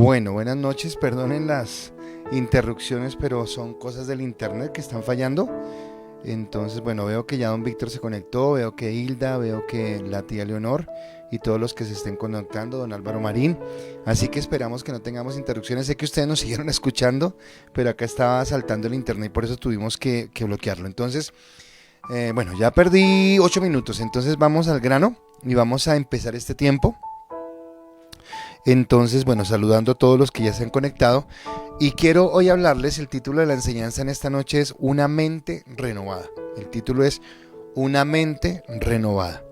Bueno, buenas noches, perdonen las interrupciones, pero son cosas del internet que están fallando. Entonces, bueno, veo que ya don Víctor se conectó, veo que Hilda, veo que la tía Leonor y todos los que se estén conectando, don Álvaro Marín. Así que esperamos que no tengamos interrupciones. Sé que ustedes nos siguieron escuchando, pero acá estaba saltando el internet y por eso tuvimos que bloquearlo. Entonces, bueno, ya perdí 8 minutos, entonces vamos al grano y vamos a empezar este tiempo. Entonces, bueno, saludando a todos los que ya se han conectado y quiero hoy hablarles, el título de la enseñanza en esta noche es Una mente renovada. El título es Una mente renovada.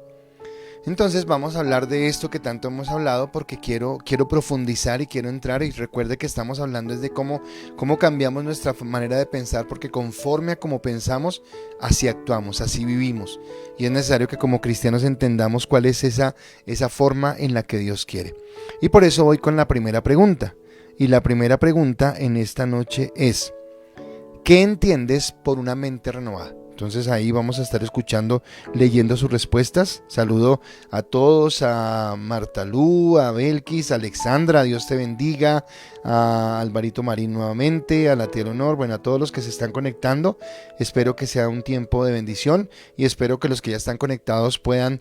Entonces vamos a hablar de esto que tanto hemos hablado porque quiero profundizar y quiero entrar, y recuerde que estamos hablando es de cómo cambiamos nuestra manera de pensar, porque conforme a cómo pensamos, así actuamos, así vivimos, y es necesario que como cristianos entendamos cuál es esa forma en la que Dios quiere. Y por eso voy con la primera pregunta, y la primera pregunta en esta noche es: ¿qué entiendes por una mente renovada? Entonces ahí vamos a estar escuchando, leyendo sus respuestas. Saludo a todos, a Marta Lu, a Belkis, a Alexandra, Dios te bendiga, a Alvarito Marín nuevamente, a la tía Leonor, bueno, a todos los que se están conectando. Espero que sea un tiempo de bendición y espero que los que ya están conectados puedan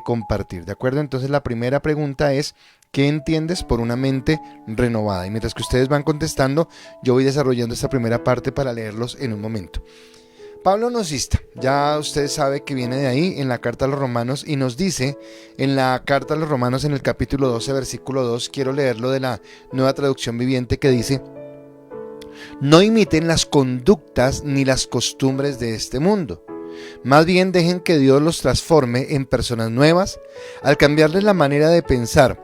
compartir, ¿de acuerdo? Entonces la primera pregunta es: ¿qué entiendes por una mente renovada? Y mientras que ustedes van contestando, yo voy desarrollando esta primera parte para leerlos en un momento. Pablo nos insta, ya usted sabe que viene de ahí en la carta a los Romanos, y nos dice en la carta a los Romanos en el capítulo 12 versículo 2, quiero leerlo de la Nueva Traducción Viviente, que dice: no imiten las conductas ni las costumbres de este mundo, más bien dejen que Dios los transforme en personas nuevas al cambiarles la manera de pensar.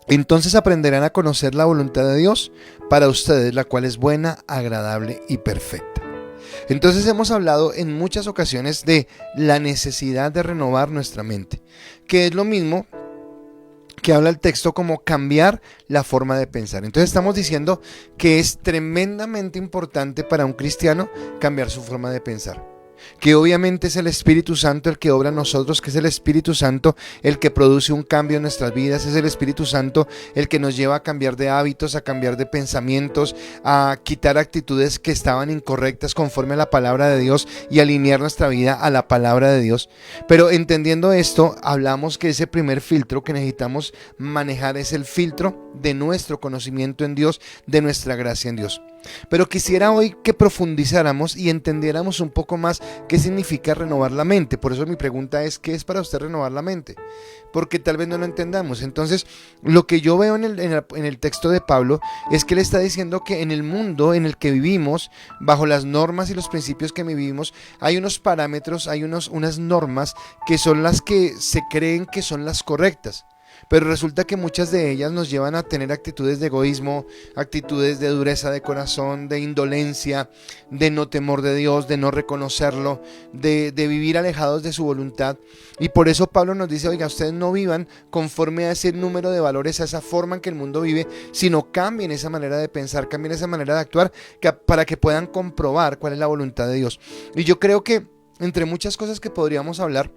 Entonces aprenderán a conocer la voluntad de Dios para ustedes, la cual es buena, agradable y perfecta. Entonces hemos hablado en muchas ocasiones de la necesidad de renovar nuestra mente, que es lo mismo que habla el texto como cambiar la forma de pensar. Entonces estamos diciendo que es tremendamente importante para un cristiano cambiar su forma de pensar, que obviamente es el Espíritu Santo el que obra en nosotros, que es el Espíritu Santo el que produce un cambio en nuestras vidas, es el Espíritu Santo el que nos lleva a cambiar de hábitos, a cambiar de pensamientos, a quitar actitudes que estaban incorrectas conforme a la palabra de Dios y alinear nuestra vida a la palabra de Dios. Pero entendiendo esto, hablamos que ese primer filtro que necesitamos manejar es el filtro de nuestro conocimiento en Dios, de nuestra gracia en Dios. Pero quisiera hoy que profundizáramos y entendiéramos un poco más qué significa renovar la mente. Por eso mi pregunta es: ¿qué es para usted renovar la mente? Porque tal vez no lo entendamos. Entonces, lo que yo veo en el texto de Pablo es que él está diciendo que en el mundo en el que vivimos, bajo las normas y los principios que vivimos, hay unos parámetros, hay unas normas que son las que se creen que son las correctas. Pero resulta que muchas de ellas nos llevan a tener actitudes de egoísmo, actitudes de dureza de corazón, de indolencia, de no temor de Dios, de no reconocerlo, de vivir alejados de su voluntad. Y por eso Pablo nos dice: oiga, ustedes no vivan conforme a ese número de valores, a esa forma en que el mundo vive, sino cambien esa manera de pensar, cambien esa manera de actuar, para que puedan comprobar cuál es la voluntad de Dios. Y yo creo que entre muchas cosas que podríamos hablar,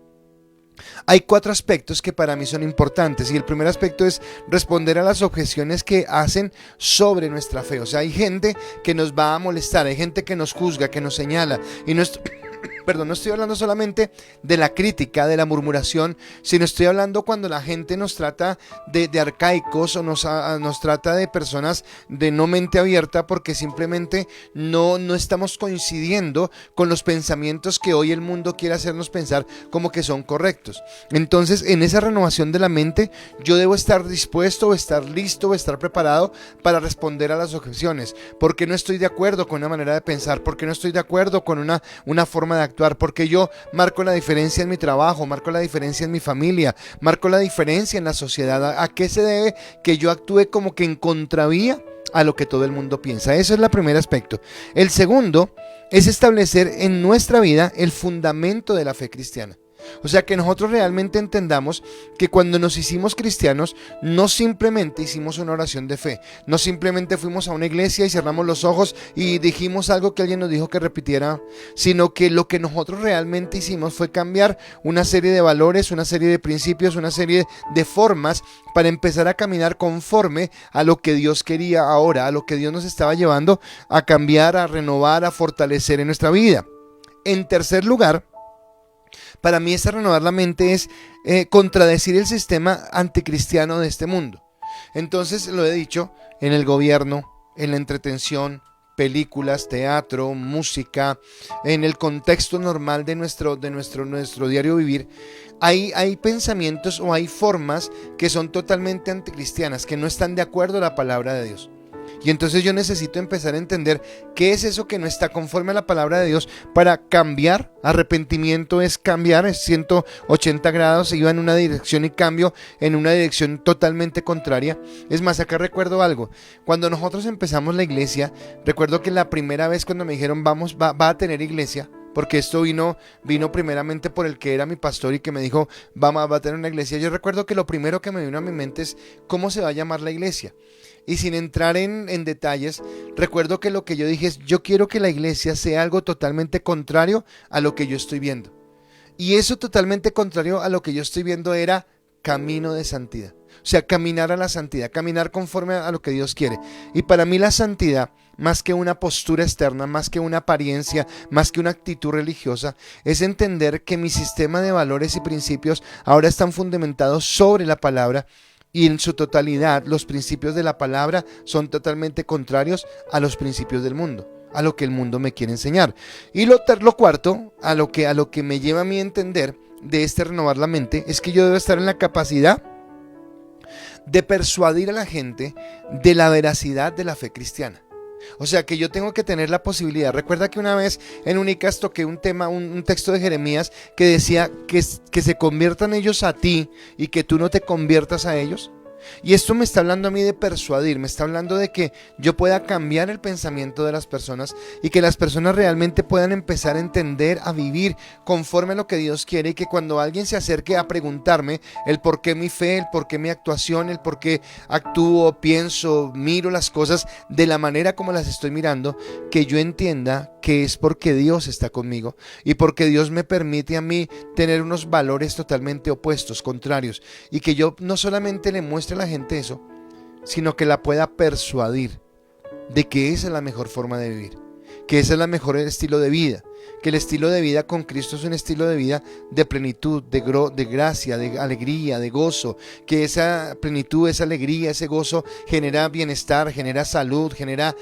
hay 4 aspectos que para mí son importantes, y el primer aspecto es responder a las objeciones que hacen sobre nuestra fe. O sea, hay gente que nos va a molestar, hay gente que nos juzga, que nos señala, y no estoy hablando solamente de la crítica, de la murmuración, sino estoy hablando cuando la gente nos trata de arcaicos o nos trata de personas de no mente abierta, porque simplemente no estamos coincidiendo con los pensamientos que hoy el mundo quiere hacernos pensar como que son correctos. Entonces, en esa renovación de la mente, yo debo estar dispuesto, o estar listo, o estar preparado para responder a las objeciones. Porque no estoy de acuerdo con una manera de pensar, porque no estoy de acuerdo con una forma de actuar, porque yo marco la diferencia en mi trabajo, marco la diferencia en mi familia, marco la diferencia en la sociedad. ¿A qué se debe que yo actúe como que en contravía a lo que todo el mundo piensa? Eso es el primer aspecto. El segundo es establecer en nuestra vida el fundamento de la fe cristiana. O sea, que nosotros realmente entendamos que cuando nos hicimos cristianos, no simplemente hicimos una oración de fe, no simplemente fuimos a una iglesia y cerramos los ojos y dijimos algo que alguien nos dijo que repitiera, sino que lo que nosotros realmente hicimos fue cambiar una serie de valores, una serie de principios, una serie de formas para empezar a caminar conforme a lo que Dios quería ahora, a lo que Dios nos estaba llevando a cambiar, a renovar, a fortalecer en nuestra vida. En tercer lugar, para mí esta renovar la mente es contradecir el sistema anticristiano de este mundo. Entonces, lo he dicho, en el gobierno, en la entretención, películas, teatro, música, en el contexto normal de nuestro diario vivir, hay pensamientos o hay formas que son totalmente anticristianas, que no están de acuerdo a la palabra de Dios. Y entonces yo necesito empezar a entender qué es eso que no está conforme a la palabra de Dios para cambiar. Arrepentimiento es cambiar, es 180 grados, iba en una dirección y cambio en una dirección totalmente contraria. Es más, acá recuerdo algo, cuando nosotros empezamos la iglesia, recuerdo que la primera vez cuando me dijeron va a tener iglesia, porque esto vino primeramente por el que era mi pastor y que me dijo va a tener una iglesia. Yo recuerdo que lo primero que me vino a mi mente es cómo se va a llamar la iglesia. Y sin entrar en detalles, recuerdo que lo que yo dije es, yo quiero que la iglesia sea algo totalmente contrario a lo que yo estoy viendo. Y eso totalmente contrario a lo que yo estoy viendo era camino de santidad. O sea, caminar a la santidad, caminar conforme a lo que Dios quiere. Y para mí la santidad, más que una postura externa, más que una apariencia, más que una actitud religiosa, es entender que mi sistema de valores y principios ahora están fundamentados sobre la palabra. Y en su totalidad, los principios de la palabra son totalmente contrarios a los principios del mundo, a lo que el mundo me quiere enseñar. Y lo cuarto, a lo que me lleva a mí a entender de este renovar la mente, es que yo debo estar en la capacidad de persuadir a la gente de la veracidad de la fe cristiana. O sea, que yo tengo que tener la posibilidad. Recuerda que una vez en Unicas toqué un texto de Jeremías que decía que se conviertan ellos a ti y que tú no te conviertas a ellos. Y esto me está hablando a mí de persuadir, me está hablando de que yo pueda cambiar el pensamiento de las personas y que las personas realmente puedan empezar a entender, a vivir conforme a lo que Dios quiere, y que cuando alguien se acerque a preguntarme el por qué mi fe, el por qué mi actuación, el por qué actúo, pienso, miro las cosas de la manera como las estoy mirando, que yo entienda que es porque Dios está conmigo y porque Dios me permite a mí tener unos valores totalmente opuestos, contrarios, y que yo no solamente le muestre a la gente eso, sino que la pueda persuadir de que esa es la mejor forma de vivir, que ese es el mejor estilo de vida, que el estilo de vida con Cristo es un estilo de vida de plenitud, de gracia, de alegría, de gozo, que esa plenitud, esa alegría, ese gozo genera bienestar, genera salud, genera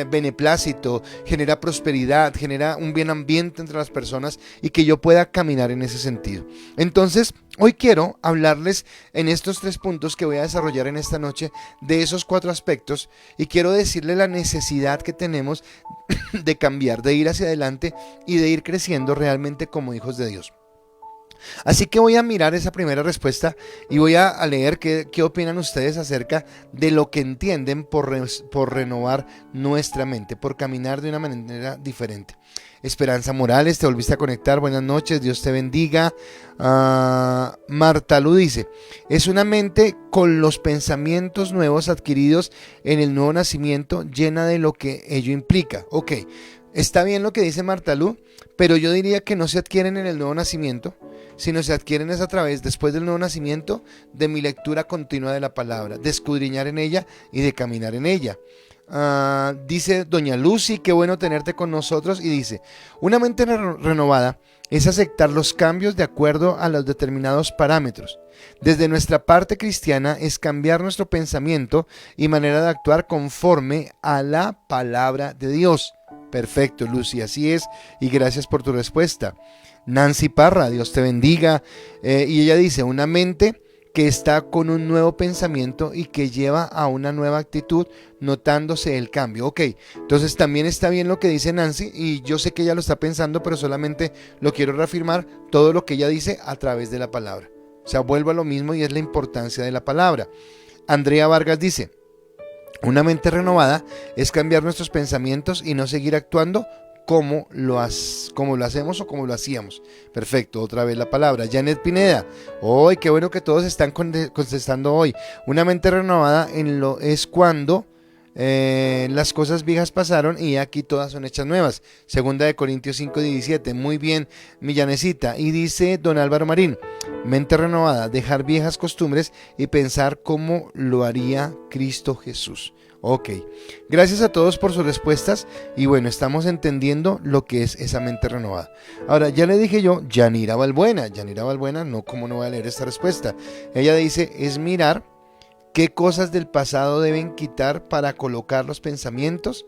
beneplácito, genera prosperidad, genera un buen ambiente entre las personas, y que yo pueda caminar en ese sentido. Entonces, hoy quiero hablarles en estos 3 puntos que voy a desarrollar en esta noche de esos 4 aspectos, y quiero decirle la necesidad que tenemos de cambiar, de ir hacia adelante y de ir creciendo realmente como hijos de Dios. Así que voy a mirar esa primera respuesta y voy a leer qué opinan ustedes acerca de lo que entienden por renovar nuestra mente, por caminar de una manera diferente. Esperanza Morales, te volviste a conectar, buenas noches, Dios te bendiga. Marta Lu dice, es una mente con los pensamientos nuevos adquiridos en el nuevo nacimiento, llena de lo que ello implica. Ok, está bien lo que dice Marta Lu, pero yo diría que no se adquieren en el nuevo nacimiento, sino se adquieren es a través, después del nuevo nacimiento, de mi lectura continua de la palabra, de escudriñar en ella y de caminar en ella. Dice doña Lucy, qué bueno tenerte con nosotros, y dice, una mente renovada es aceptar los cambios de acuerdo a los determinados parámetros. Desde nuestra parte cristiana es cambiar nuestro pensamiento y manera de actuar conforme a la palabra de Dios. Perfecto, Lucy, así es, y gracias por tu respuesta. Nancy Parra, Dios te bendiga, y ella dice, una mente que está con un nuevo pensamiento y que lleva a una nueva actitud, notándose el cambio. Ok, entonces también está bien lo que dice Nancy, y yo sé que ella lo está pensando, pero solamente lo quiero reafirmar, todo lo que ella dice a través de la palabra. O sea, vuelvo a lo mismo, y es la importancia de la palabra. Andrea Vargas dice, una mente renovada es cambiar nuestros pensamientos y no seguir actuando como lo hacemos o como lo hacíamos. Perfecto, otra vez la palabra. Janet Pineda, hoy qué bueno que todos están contestando hoy. Una mente renovada es cuando las cosas viejas pasaron y aquí todas son hechas nuevas. Segunda de Corintios 5:17. Muy bien, Millanecita. Y dice don Álvaro Marín, mente renovada, dejar viejas costumbres y pensar cómo lo haría Cristo Jesús. Ok, gracias a todos por sus respuestas y bueno, estamos entendiendo lo que es esa mente renovada. Ahora, ya le dije yo, Yanira Balbuena, no, ¿cómo no voy a leer esta respuesta? Ella dice, es mirar qué cosas del pasado deben quitar para colocar los pensamientos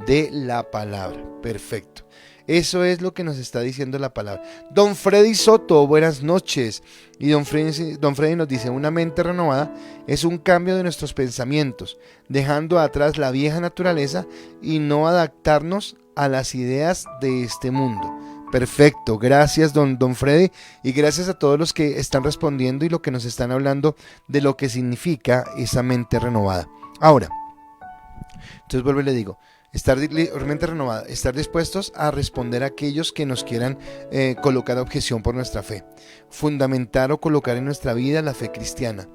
de la palabra. Perfecto. Eso es lo que nos está diciendo la palabra. Don Freddy Soto, buenas noches. Y don Freddy nos dice, una mente renovada es un cambio de nuestros pensamientos, dejando atrás la vieja naturaleza y no adaptarnos a las ideas de este mundo. Perfecto, gracias don Freddy y gracias a todos los que están respondiendo y lo que nos están hablando de lo que significa esa mente renovada. Ahora, entonces vuelvo y le digo, mente renovada, estar dispuestos a responder a aquellos que nos quieran colocar objeción por nuestra fe, fundamentar o colocar en nuestra vida la fe cristiana,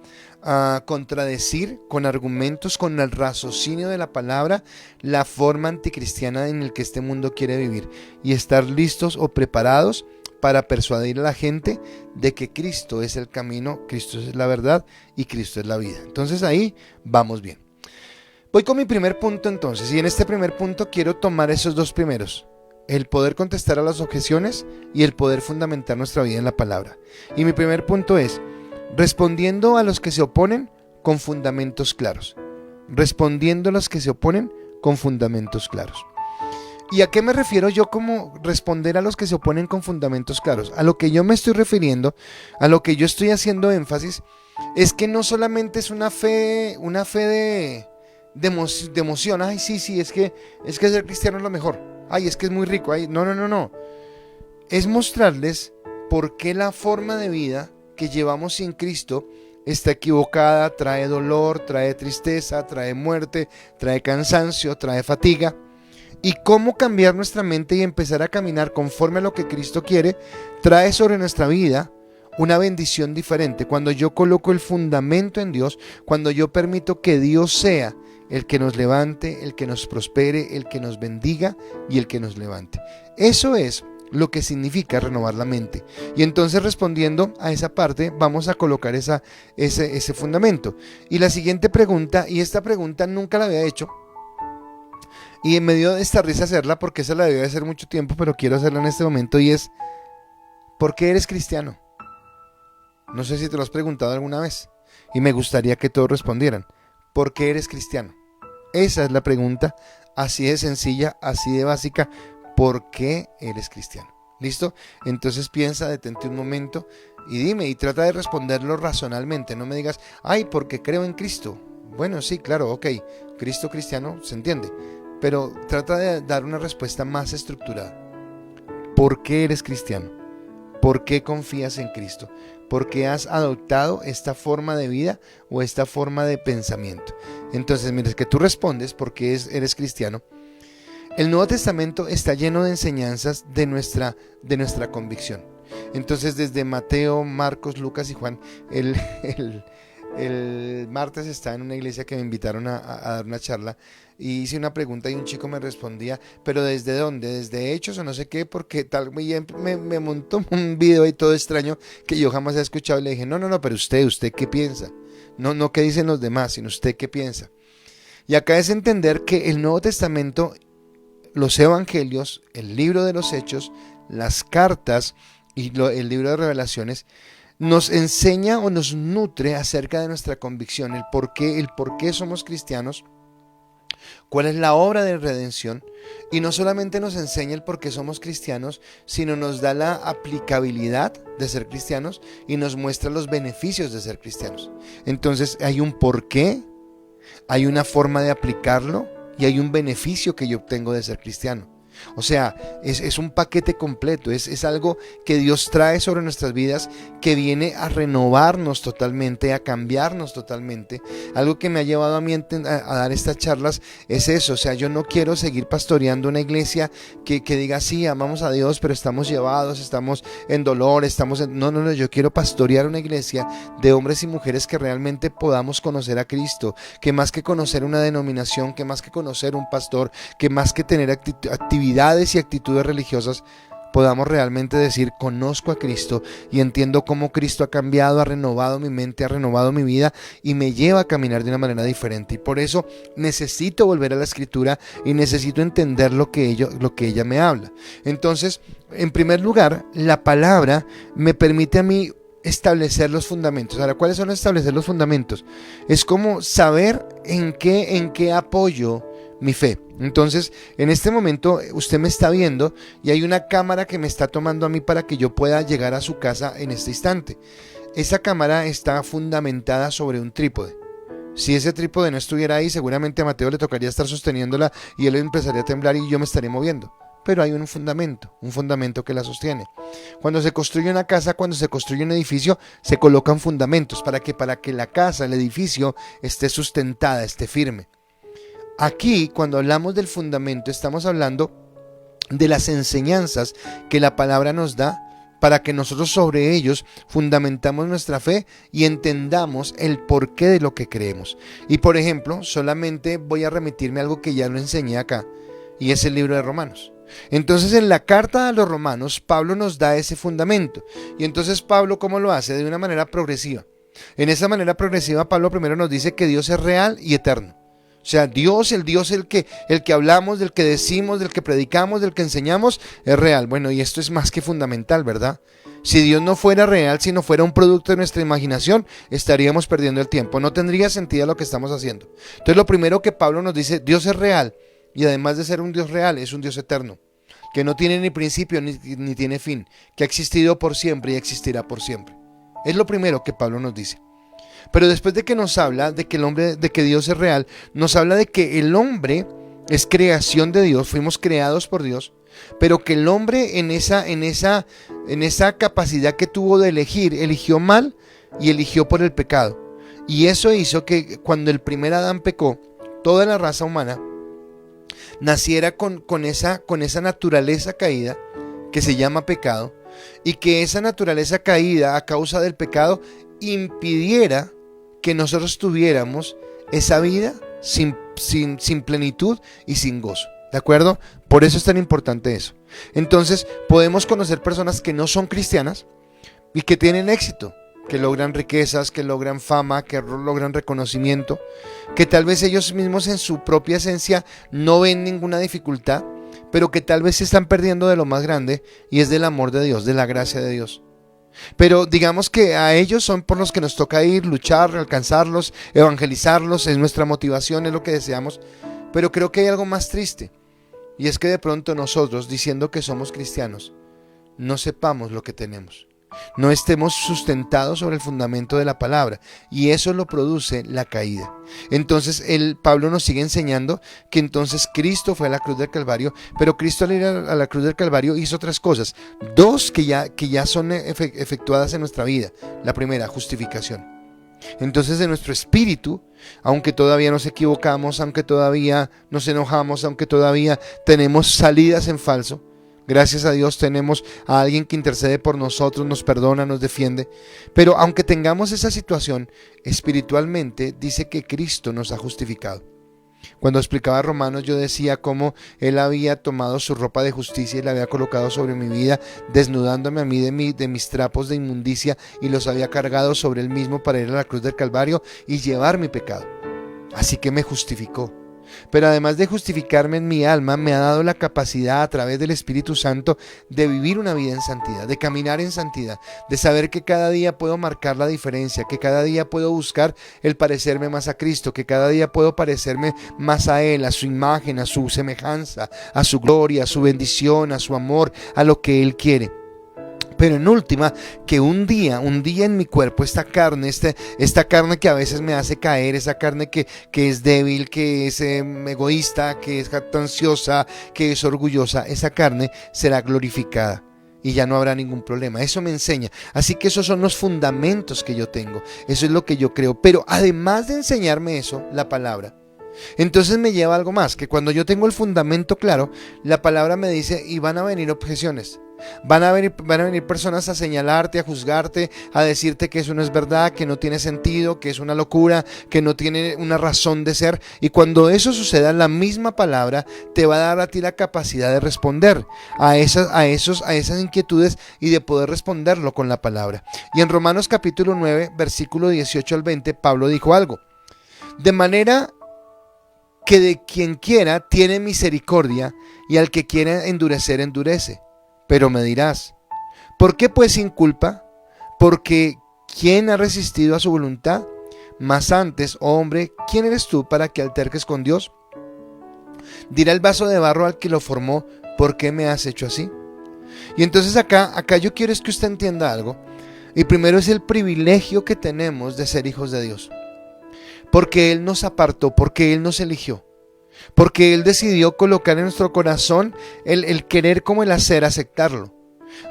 contradecir con argumentos, con el raciocinio de la palabra, la forma anticristiana en la que este mundo quiere vivir y estar listos o preparados para persuadir a la gente de que Cristo es el camino, Cristo es la verdad y Cristo es la vida. Entonces ahí vamos bien. Voy con mi primer punto entonces, y en este primer punto quiero tomar esos dos primeros, el poder contestar a las objeciones y el poder fundamentar nuestra vida en la palabra. Y mi primer punto es, respondiendo a los que se oponen con fundamentos claros. Respondiendo a los que se oponen con fundamentos claros. ¿Y a qué me refiero yo como responder a los que se oponen con fundamentos claros? A lo que yo me estoy refiriendo, a lo que yo estoy haciendo énfasis, es que no solamente es una fe de emoción, ay sí, es que ser cristiano es lo mejor, ay es que es muy rico, ay, no, es mostrarles por qué la forma de vida que llevamos sin Cristo está equivocada, trae dolor, trae tristeza, trae muerte, trae cansancio, trae fatiga, y cómo cambiar nuestra mente y empezar a caminar conforme a lo que Cristo quiere, trae sobre nuestra vida una bendición diferente. Cuando yo coloco el fundamento en Dios, cuando yo permito que Dios sea el que nos levante, el que nos prospere, el que nos bendiga y el que nos levante. Eso es lo que significa renovar la mente. Y entonces respondiendo a esa parte, vamos a colocar ese fundamento. Y la siguiente pregunta, y esta pregunta nunca la había hecho, y me dio esta risa hacerla porque esa la debía hacer mucho tiempo, pero quiero hacerla en este momento, y es, ¿por qué eres cristiano? No sé si te lo has preguntado alguna vez, y me gustaría que todos respondieran. ¿Por qué eres cristiano? Esa es la pregunta, así de sencilla, así de básica. ¿Por qué eres cristiano? ¿Listo? Entonces piensa, detente un momento y dime, y trata de responderlo razonalmente. No me digas, ay, porque creo en Cristo. Bueno, sí, claro, ok, Cristo cristiano, se entiende. Pero trata de dar una respuesta más estructurada. ¿Por qué eres cristiano? ¿Por qué confías en Cristo? ¿Por qué has adoptado esta forma de vida o esta forma de pensamiento? Entonces, mira, que tú respondes por qué eres cristiano. El Nuevo Testamento está lleno de enseñanzas de nuestra convicción. Entonces, desde Mateo, Marcos, Lucas y Juan, el martes estaba en una iglesia que me invitaron a dar una charla y hice una pregunta y un chico me respondía, ¿pero desde dónde? ¿Desde Hechos o no sé qué? Porque tal, me montó un video ahí todo extraño que yo jamás he escuchado y le dije, no, pero usted ¿qué piensa? No qué dicen los demás, sino usted qué piensa. Y acá es entender que el Nuevo Testamento, los evangelios, el libro de los Hechos, las cartas y el libro de Revelaciones nos enseña o nos nutre acerca de nuestra convicción, el por qué somos cristianos, cuál es la obra de redención, y no solamente nos enseña el por qué somos cristianos, sino nos da la aplicabilidad de ser cristianos y nos muestra los beneficios de ser cristianos. Entonces hay un por qué, hay una forma de aplicarlo y hay un beneficio que yo obtengo de ser cristiano. O sea, es un paquete completo, es algo que Dios trae sobre nuestras vidas, que viene a renovarnos totalmente, a cambiarnos totalmente. Algo que me ha llevado a mí a dar estas charlas es eso. O sea, yo no quiero seguir pastoreando una iglesia que diga, sí, amamos a Dios, pero estamos llevados, estamos en dolor, No, yo quiero pastorear una iglesia de hombres y mujeres que realmente podamos conocer a Cristo, que más que conocer una denominación, que más que conocer un pastor, que más que tener actividades y actitudes religiosas, podamos realmente decir, conozco a Cristo y entiendo cómo Cristo ha cambiado, ha renovado mi mente, ha renovado mi vida y me lleva a caminar de una manera diferente. Y por eso necesito volver a la Escritura y necesito entender lo que ella me habla. Entonces, en primer lugar, la palabra me permite a mí establecer los fundamentos. Ahora, ¿cuáles son establecer los fundamentos? Es como saber en qué apoyo mi fe. Entonces, en este momento usted me está viendo y hay una cámara que me está tomando a mí para que yo pueda llegar a su casa en este instante. Esa cámara está fundamentada sobre un trípode. Si ese trípode no estuviera ahí, seguramente a Mateo le tocaría estar sosteniéndola y él empezaría a temblar y yo me estaría moviendo. Pero hay un fundamento que la sostiene. Cuando se construye una casa, cuando se construye un edificio, se colocan fundamentos para que la casa, el edificio, esté sustentada, esté firme. Aquí, cuando hablamos del fundamento, estamos hablando de las enseñanzas que la palabra nos da para que nosotros sobre ellos fundamentamos nuestra fe y entendamos el porqué de lo que creemos. Y por ejemplo, solamente voy a remitirme a algo que ya lo enseñé acá, y es el libro de Romanos. Entonces, en la carta a los Romanos, Pablo nos da ese fundamento. Y entonces Pablo, ¿cómo lo hace? De una manera progresiva. En esa manera progresiva, Pablo primero nos dice que Dios es real y eterno. O sea, Dios, el que hablamos, del que decimos, del que predicamos, del que enseñamos, es real. Bueno, y esto es más que fundamental, ¿verdad? Si Dios no fuera real, si no fuera un producto de nuestra imaginación, estaríamos perdiendo el tiempo. No tendría sentido lo que estamos haciendo. Entonces, lo primero que Pablo nos dice, Dios es real. Y además de ser un Dios real, es un Dios eterno, que no tiene ni principio ni tiene fin, que ha existido por siempre y existirá por siempre. Es lo primero que Pablo nos dice. Pero después de que nos habla de que Dios es real, nos habla de que el hombre es creación de Dios, fuimos creados por Dios, pero que el hombre en esa capacidad que tuvo de elegir, eligió mal y eligió por el pecado. Y eso hizo que cuando el primer Adán pecó, toda la raza humana naciera con esa naturaleza caída que se llama pecado, y que esa naturaleza caída a causa del pecado impidiera que nosotros tuviéramos esa vida sin plenitud y sin gozo. ¿De acuerdo? Por eso es tan importante eso. Entonces podemos conocer personas que no son cristianas y que tienen éxito, que logran riquezas, que logran fama, que logran reconocimiento, que tal vez ellos mismos en su propia esencia no ven ninguna dificultad, pero que tal vez se están perdiendo de lo más grande, y es del amor de Dios, de la gracia de Dios. Pero digamos que a ellos son por los que nos toca ir, luchar, alcanzarlos, evangelizarlos, es nuestra motivación, es lo que deseamos. Pero creo que hay algo más triste, y es que de pronto nosotros, diciendo que somos cristianos, no sepamos lo que tenemos, no estemos sustentados sobre el fundamento de la palabra, y eso lo produce la caída. Entonces Pablo nos sigue enseñando que entonces Cristo fue a la cruz del Calvario, pero Cristo al ir a la cruz del Calvario hizo tres cosas, dos que ya son efectuadas en nuestra vida. La primera, justificación. Entonces de nuestro espíritu, aunque todavía nos equivocamos, aunque todavía nos enojamos, aunque todavía tenemos salidas en falso, gracias a Dios tenemos a alguien que intercede por nosotros, nos perdona, nos defiende. Pero aunque tengamos esa situación, espiritualmente dice que Cristo nos ha justificado. Cuando explicaba Romanos, yo decía cómo Él había tomado su ropa de justicia y la había colocado sobre mi vida, desnudándome a mí de mis trapos de inmundicia, y los había cargado sobre Él mismo para ir a la cruz del Calvario y llevar mi pecado. Así que me justificó. Pero además de justificarme en mi alma, me ha dado la capacidad a través del Espíritu Santo de vivir una vida en santidad, de caminar en santidad, de saber que cada día puedo marcar la diferencia, que cada día puedo buscar el parecerme más a Cristo, que cada día puedo parecerme más a Él, a su imagen, a su semejanza, a su gloria, a su bendición, a su amor, a lo que Él quiere. Pero en última, que un día en mi cuerpo, esta carne que a veces me hace caer, esa carne que es débil, que es egoísta, que es jactanciosa, que es orgullosa, esa carne será glorificada y ya no habrá ningún problema. Eso me enseña. Así que esos son los fundamentos que yo tengo. Eso es lo que yo creo. Pero además de enseñarme eso, la palabra, entonces me lleva a algo más, que cuando yo tengo el fundamento claro, la palabra me dice, y van a venir objeciones. Van a venir personas a señalarte, a juzgarte, a decirte que eso no es verdad, que no tiene sentido, que es una locura, que no tiene una razón de ser. Y cuando eso suceda, la misma palabra te va a dar a ti la capacidad de responder a esas inquietudes y de poder responderlo con la palabra. Y en Romanos capítulo 9, versículo 18 al 20, Pablo dijo algo. De manera que de quien quiera tiene misericordia, y al que quiera endurecer, endurece. Pero me dirás, ¿por qué pues sin culpa? Porque ¿quién ha resistido a su voluntad? Mas antes, oh hombre, ¿quién eres tú para que alterques con Dios? Dirá el vaso de barro al que lo formó, ¿por qué me has hecho así? Y entonces acá yo quiero es que usted entienda algo. Y primero es el privilegio que tenemos de ser hijos de Dios. Porque Él nos apartó, porque Él nos eligió. Porque Él decidió colocar en nuestro corazón el querer como el hacer, aceptarlo.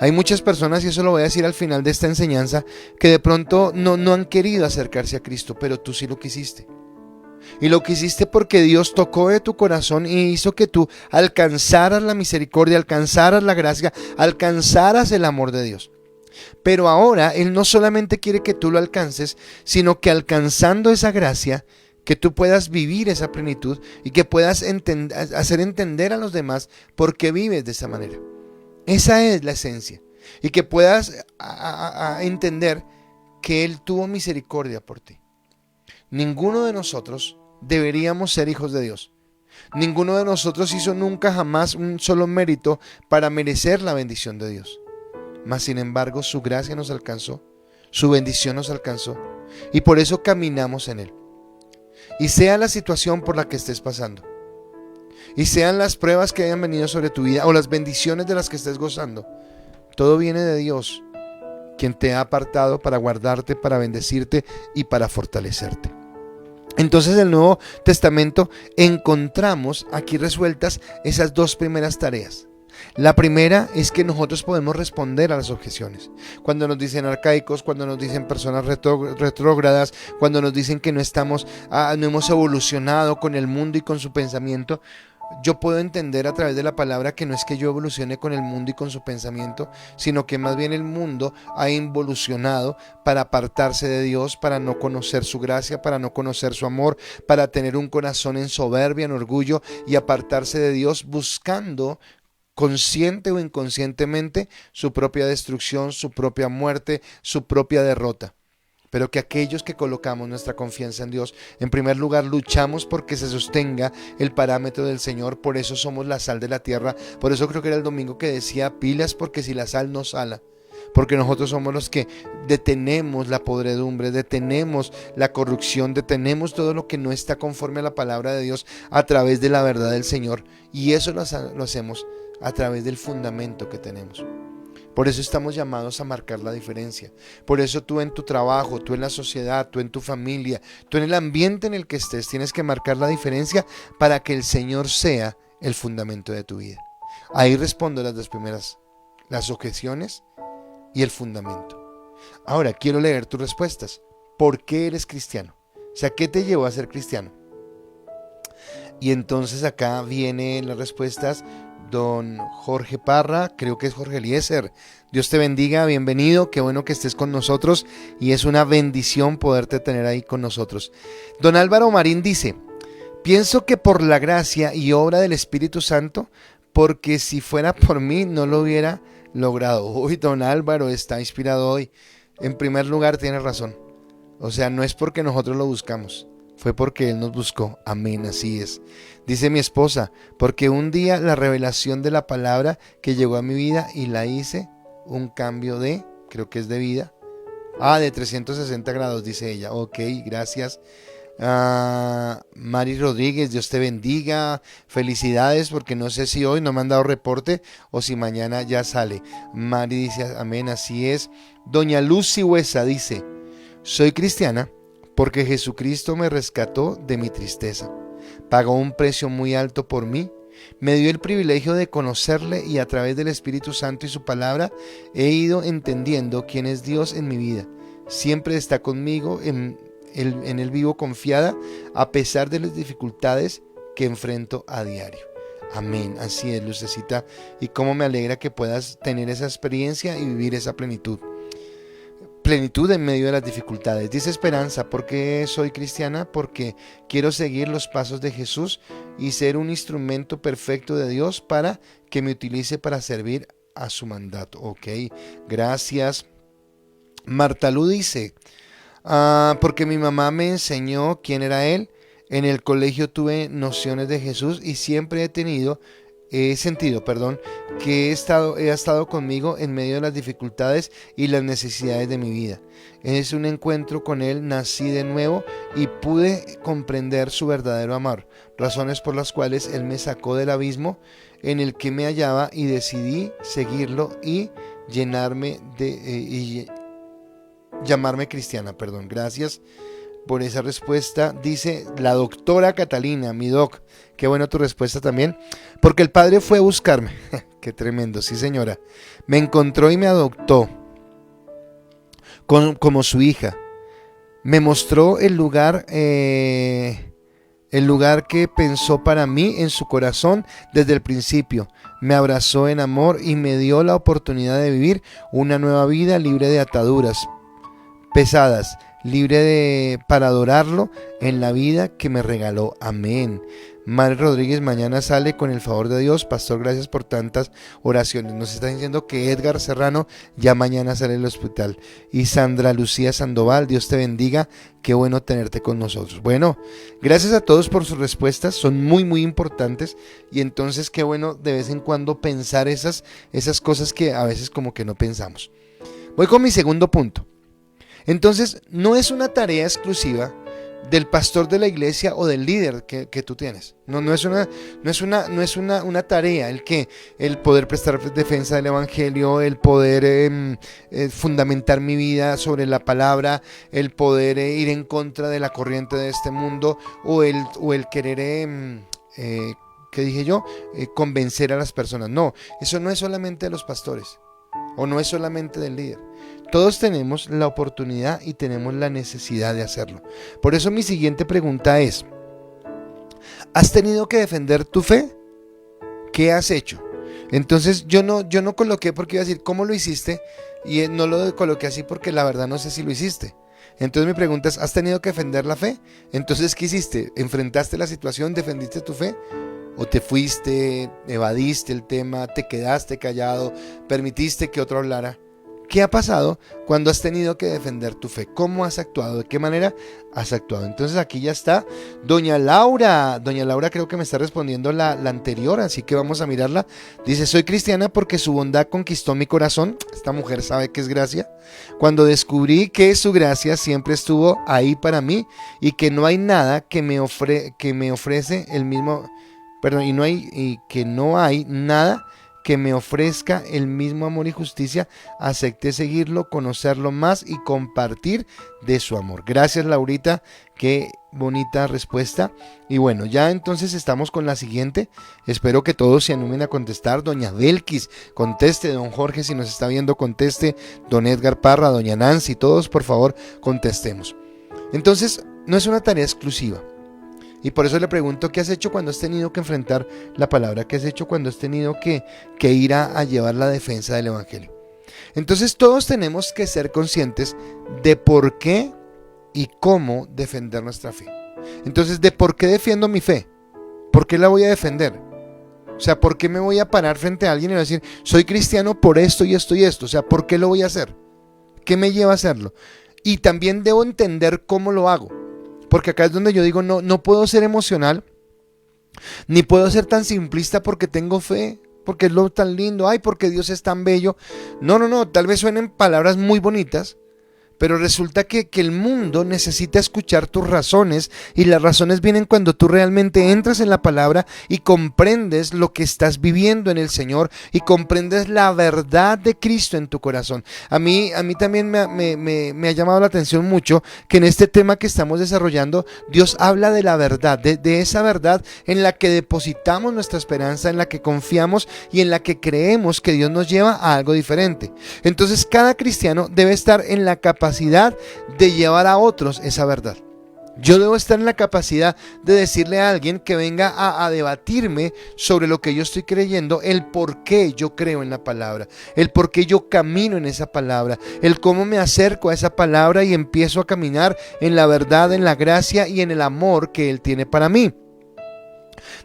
Hay muchas personas, y eso lo voy a decir al final de esta enseñanza, que de pronto no han querido acercarse a Cristo, pero tú sí lo quisiste. Y lo quisiste porque Dios tocó de tu corazón y hizo que tú alcanzaras la misericordia, alcanzaras la gracia, alcanzaras el amor de Dios. Pero ahora Él no solamente quiere que tú lo alcances, sino que alcanzando esa gracia, que tú puedas vivir esa plenitud y que puedas hacer entender a los demás por qué vives de esa manera. Esa es la esencia. Y que puedas entender que Él tuvo misericordia por ti. Ninguno de nosotros deberíamos ser hijos de Dios. Ninguno de nosotros hizo nunca jamás un solo mérito para merecer la bendición de Dios. Mas sin embargo su gracia nos alcanzó, su bendición nos alcanzó y por eso caminamos en Él. Y sea la situación por la que estés pasando, y sean las pruebas que hayan venido sobre tu vida o las bendiciones de las que estés gozando, todo viene de Dios, quien te ha apartado para guardarte, para bendecirte y para fortalecerte. Entonces en el Nuevo Testamento encontramos aquí resueltas esas dos primeras tareas. La primera es que nosotros podemos responder a las objeciones. Cuando nos dicen arcaicos, cuando nos dicen personas retrógradas, cuando nos dicen que no hemos evolucionado con el mundo y con su pensamiento, yo puedo entender a través de la palabra que no es que yo evolucione con el mundo y con su pensamiento, sino que más bien el mundo ha involucionado para apartarse de Dios, para no conocer su gracia, para no conocer su amor, para tener un corazón en soberbia, en orgullo y apartarse de Dios buscando consciente o inconscientemente su propia destrucción, su propia muerte, su propia derrota. Pero que aquellos que colocamos nuestra confianza en Dios, en primer lugar luchamos porque se sostenga el parámetro del Señor. Por eso somos la sal de la tierra. Por eso creo que era el domingo que decía pilas, porque si la sal no sala, porque nosotros somos los que detenemos la podredumbre, detenemos la corrupción, detenemos todo lo que no está conforme a la palabra de Dios a través de la verdad del Señor. Y eso lo hacemos a través del fundamento que tenemos. Por eso estamos llamados a marcar la diferencia. Por eso tú en tu trabajo, tú en la sociedad, tú en tu familia, tú en el ambiente en el que estés, tienes que marcar la diferencia para que el Señor sea el fundamento de tu vida. Ahí respondo las dos primeras, las objeciones y el fundamento. Ahora quiero leer tus respuestas. ¿Por qué eres cristiano? O sea, ¿qué te llevó a ser cristiano? Y entonces acá vienen las respuestas. Don Jorge Parra, creo que es Jorge Eliezer. Dios te bendiga, bienvenido, qué bueno que estés con nosotros y es una bendición poderte tener ahí con nosotros. Don Álvaro Marín dice, pienso que por la gracia y obra del Espíritu Santo, porque si fuera por mí no lo hubiera logrado. Uy, don Álvaro está inspirado hoy. En primer lugar tiene razón, o sea, no es porque nosotros lo buscamos, fue porque Él nos buscó. Amén, así es. Dice mi esposa, porque un día la revelación de la palabra que llegó a mi vida y la hice un cambio creo que es de vida. De 360 grados, dice ella. Ok, gracias. Mari Rodríguez, Dios te bendiga. Felicidades, porque no sé si hoy no me han dado reporte o si mañana ya sale. Mari dice, amén, así es. Doña Lucy Huesa dice, soy cristiana porque Jesucristo me rescató de mi tristeza. Pagó un precio muy alto por mí. Me dio el privilegio de conocerle y a través del Espíritu Santo y su palabra he ido entendiendo quién es Dios en mi vida. Siempre está conmigo, en él vivo confiada a pesar de las dificultades que enfrento a diario. Amén, así es, Lucecita, y cómo me alegra que puedas tener esa experiencia y vivir esa plenitud. Plenitud en medio de las dificultades. Dice Esperanza, ¿por qué soy cristiana? Porque quiero seguir los pasos de Jesús y ser un instrumento perfecto de Dios para que me utilice para servir a su mandato. Ok, gracias. Marta Lu dice, porque mi mamá me enseñó quién era Él. En el colegio tuve nociones de Jesús y siempre he sentido, que ha estado conmigo en medio de las dificultades y las necesidades de mi vida. Es un encuentro con Él, nací de nuevo y pude comprender su verdadero amor, razones por las cuales Él me sacó del abismo en el que me hallaba y decidí seguirlo y llamarme cristiana. Gracias por esa respuesta. Dice la doctora Catalina, mi doc, qué bueno tu respuesta también, porque el Padre fue a buscarme. Qué tremendo, sí señora, me encontró y me adoptó como su hija, me mostró el lugar que pensó para mí en su corazón desde el principio, me abrazó en amor y me dio la oportunidad de vivir una nueva vida libre de ataduras pesadas, para adorarlo en la vida que me regaló. Amén. Madre Rodríguez, mañana sale con el favor de Dios. Pastor, gracias por tantas oraciones. Nos está diciendo que Edgar Serrano ya mañana sale del hospital. Y Sandra Lucía Sandoval, Dios te bendiga. Qué bueno tenerte con nosotros. Bueno, gracias a todos por sus respuestas. Son muy, muy importantes. Y entonces qué bueno de vez en cuando pensar esas cosas que a veces como que no pensamos. Voy con mi segundo punto. Entonces, no es una tarea exclusiva del pastor de la iglesia o del líder que tú tienes. No es una tarea el poder prestar defensa del evangelio, el poder fundamentar mi vida sobre la palabra, el poder ir en contra de la corriente de este mundo o el querer ¿qué dije yo? Convencer a las personas. No, eso no es solamente de los pastores o no es solamente del líder. Todos tenemos la oportunidad y tenemos la necesidad de hacerlo. Por eso mi siguiente pregunta es, ¿has tenido que defender tu fe? ¿Qué has hecho? Entonces yo no coloqué porque iba a decir ¿cómo lo hiciste? Y no lo coloqué así porque la verdad no sé si lo hiciste. Entonces mi pregunta es, ¿has tenido que defender la fe? Entonces, ¿qué hiciste? ¿Enfrentaste la situación? ¿Defendiste tu fe? ¿O te fuiste, evadiste el tema, te quedaste callado, permitiste que otro hablara? ¿Qué ha pasado cuando has tenido que defender tu fe? ¿Cómo has actuado? ¿De qué manera has actuado? Entonces aquí ya está Doña Laura. Doña Laura creo que me está respondiendo la anterior, así que vamos a mirarla. Dice, soy cristiana porque su bondad conquistó mi corazón. Esta mujer sabe que es gracia. Cuando descubrí que su gracia siempre estuvo ahí para mí y que no hay nada que me ofrece el mismo... que no hay nada que me ofrezca el mismo amor y justicia, acepté seguirlo, conocerlo más y compartir de su amor. Gracias, Laurita, qué bonita respuesta. Y bueno, ya entonces estamos con la siguiente. Espero que todos se animen a contestar. Doña Belkis, conteste. Don Jorge, si nos está viendo, conteste. Don Edgar Parra, Doña Nancy, todos por favor contestemos. Entonces, no es una tarea exclusiva. Y por eso le pregunto, ¿qué has hecho cuando has tenido que enfrentar la palabra? ¿Qué has hecho cuando has tenido que ir a llevar la defensa del evangelio? Entonces todos tenemos que ser conscientes de por qué y cómo defender nuestra fe. Entonces, ¿de por qué defiendo mi fe? ¿Por qué la voy a defender? O sea, ¿por qué me voy a parar frente a alguien y voy a decir, soy cristiano por esto y esto y esto? O sea, ¿por qué lo voy a hacer? ¿Qué me lleva a hacerlo? Y también debo entender cómo lo hago. Porque acá es donde yo digo, no puedo ser emocional, ni puedo ser tan simplista porque tengo fe, porque es lo tan lindo, ay, porque Dios es tan bello. No, tal vez suenen palabras muy bonitas, Pero resulta que el mundo necesita escuchar tus razones, y las razones vienen cuando tú realmente entras en la palabra y comprendes lo que estás viviendo en el Señor y comprendes la verdad de Cristo en tu corazón. A mí también me ha llamado la atención mucho que en este tema que estamos desarrollando, Dios habla de la verdad, de esa verdad en la que depositamos nuestra esperanza, en la que confiamos y en la que creemos que Dios nos lleva a algo diferente. Entonces cada cristiano debe estar en la capacidad de llevar a otros esa verdad. Yo debo estar en la capacidad de decirle a alguien que venga a debatirme sobre lo que yo estoy creyendo, el por qué yo creo en la palabra, el por qué yo camino en esa palabra, el cómo me acerco a esa palabra y empiezo a caminar en la verdad, en la gracia y en el amor que Él tiene para mí.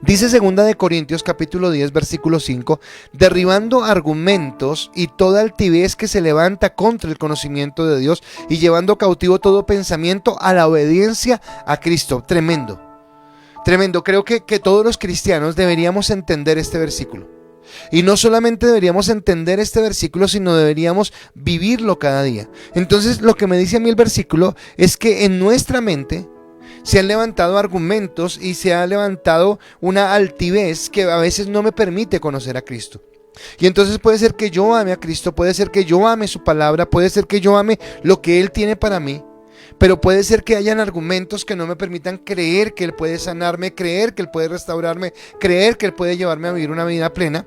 Dice 2 Corintios capítulo 10 versículo 5, derribando argumentos y toda altivez que se levanta contra el conocimiento de Dios y llevando cautivo todo pensamiento a la obediencia a Cristo. Tremendo, tremendo. Creo que todos los cristianos deberíamos entender este versículo. Y no solamente deberíamos entender este versículo, sino deberíamos vivirlo cada día. Entonces lo que me dice a mí el versículo es que en nuestra mente se han levantado argumentos y se ha levantado una altivez que a veces no me permite conocer a Cristo. Y entonces puede ser que yo ame a Cristo, puede ser que yo ame su palabra, puede ser que yo ame lo que Él tiene para mí, pero puede ser que hayan argumentos que no me permitan creer que Él puede sanarme, creer que Él puede restaurarme, creer que Él puede llevarme a vivir una vida plena.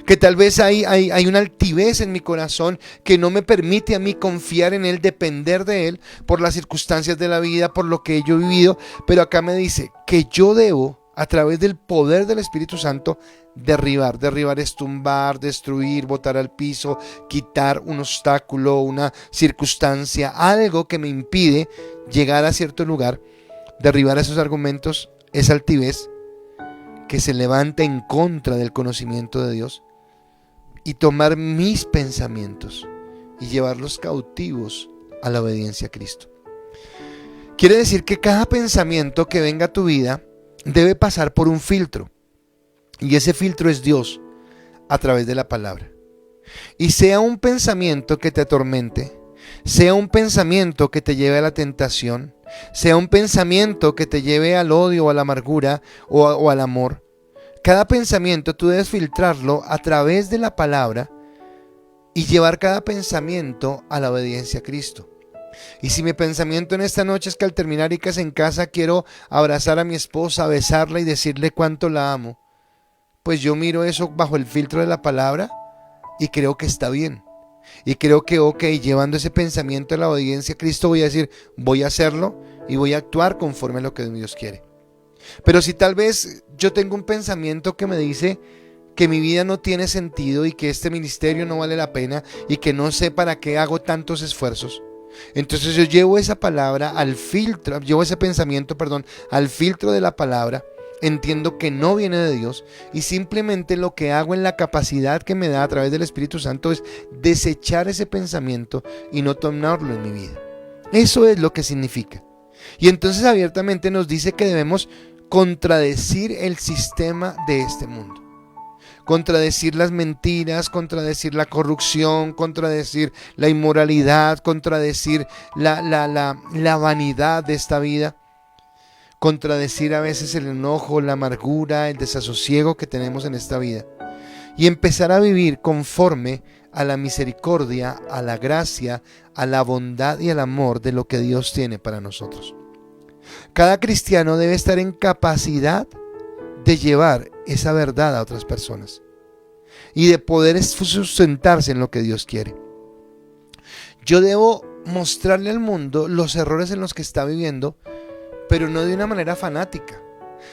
Que tal vez hay una altivez en mi corazón que no me permite a mí confiar en Él, depender de Él por las circunstancias de la vida, por lo que yo he vivido. Pero acá me dice que yo debo, a través del poder del Espíritu Santo, derribar. Derribar es tumbar, destruir, botar al piso, quitar un obstáculo, una circunstancia, algo que me impide llegar a cierto lugar. Derribar esos argumentos, esa altivez que se levanta en contra del conocimiento de Dios, y tomar mis pensamientos y llevarlos cautivos a la obediencia a Cristo. Quiere decir que cada pensamiento que venga a tu vida debe pasar por un filtro, y ese filtro es Dios a través de la palabra. Y sea un pensamiento que te atormente, sea un pensamiento que te lleve a la tentación, sea un pensamiento que te lleve al odio o a la amargura o al amor, cada pensamiento tú debes filtrarlo a través de la palabra y llevar cada pensamiento a la obediencia a Cristo. Y si mi pensamiento en esta noche es que al terminar ICAS en casa quiero abrazar a mi esposa, besarla y decirle cuánto la amo, pues yo miro eso bajo el filtro de la palabra y creo que está bien. Y creo que llevando ese pensamiento a la obediencia a Cristo voy a decir, voy a hacerlo y voy a actuar conforme a lo que Dios quiere. Pero si tal vez yo tengo un pensamiento que me dice que mi vida no tiene sentido y que este ministerio no vale la pena y que no sé para qué hago tantos esfuerzos, entonces yo llevo esa palabra al filtro, llevo ese pensamiento, al filtro de la palabra, entiendo que no viene de Dios y simplemente lo que hago en la capacidad que me da a través del Espíritu Santo es desechar ese pensamiento y no tomarlo en mi vida. Eso es lo que significa. Y entonces abiertamente nos dice que debemos contradecir el sistema de este mundo, contradecir las mentiras, contradecir la corrupción, contradecir la inmoralidad, contradecir la vanidad de esta vida, contradecir a veces el enojo, la amargura, el desasosiego que tenemos en esta vida y empezar a vivir conforme a la misericordia, a la gracia, a la bondad y al amor de lo que Dios tiene para nosotros. Cada cristiano debe estar en capacidad de llevar esa verdad a otras personas y de poder sustentarse en lo que Dios quiere. Yo debo mostrarle al mundo los errores en los que está viviendo, pero no de una manera fanática.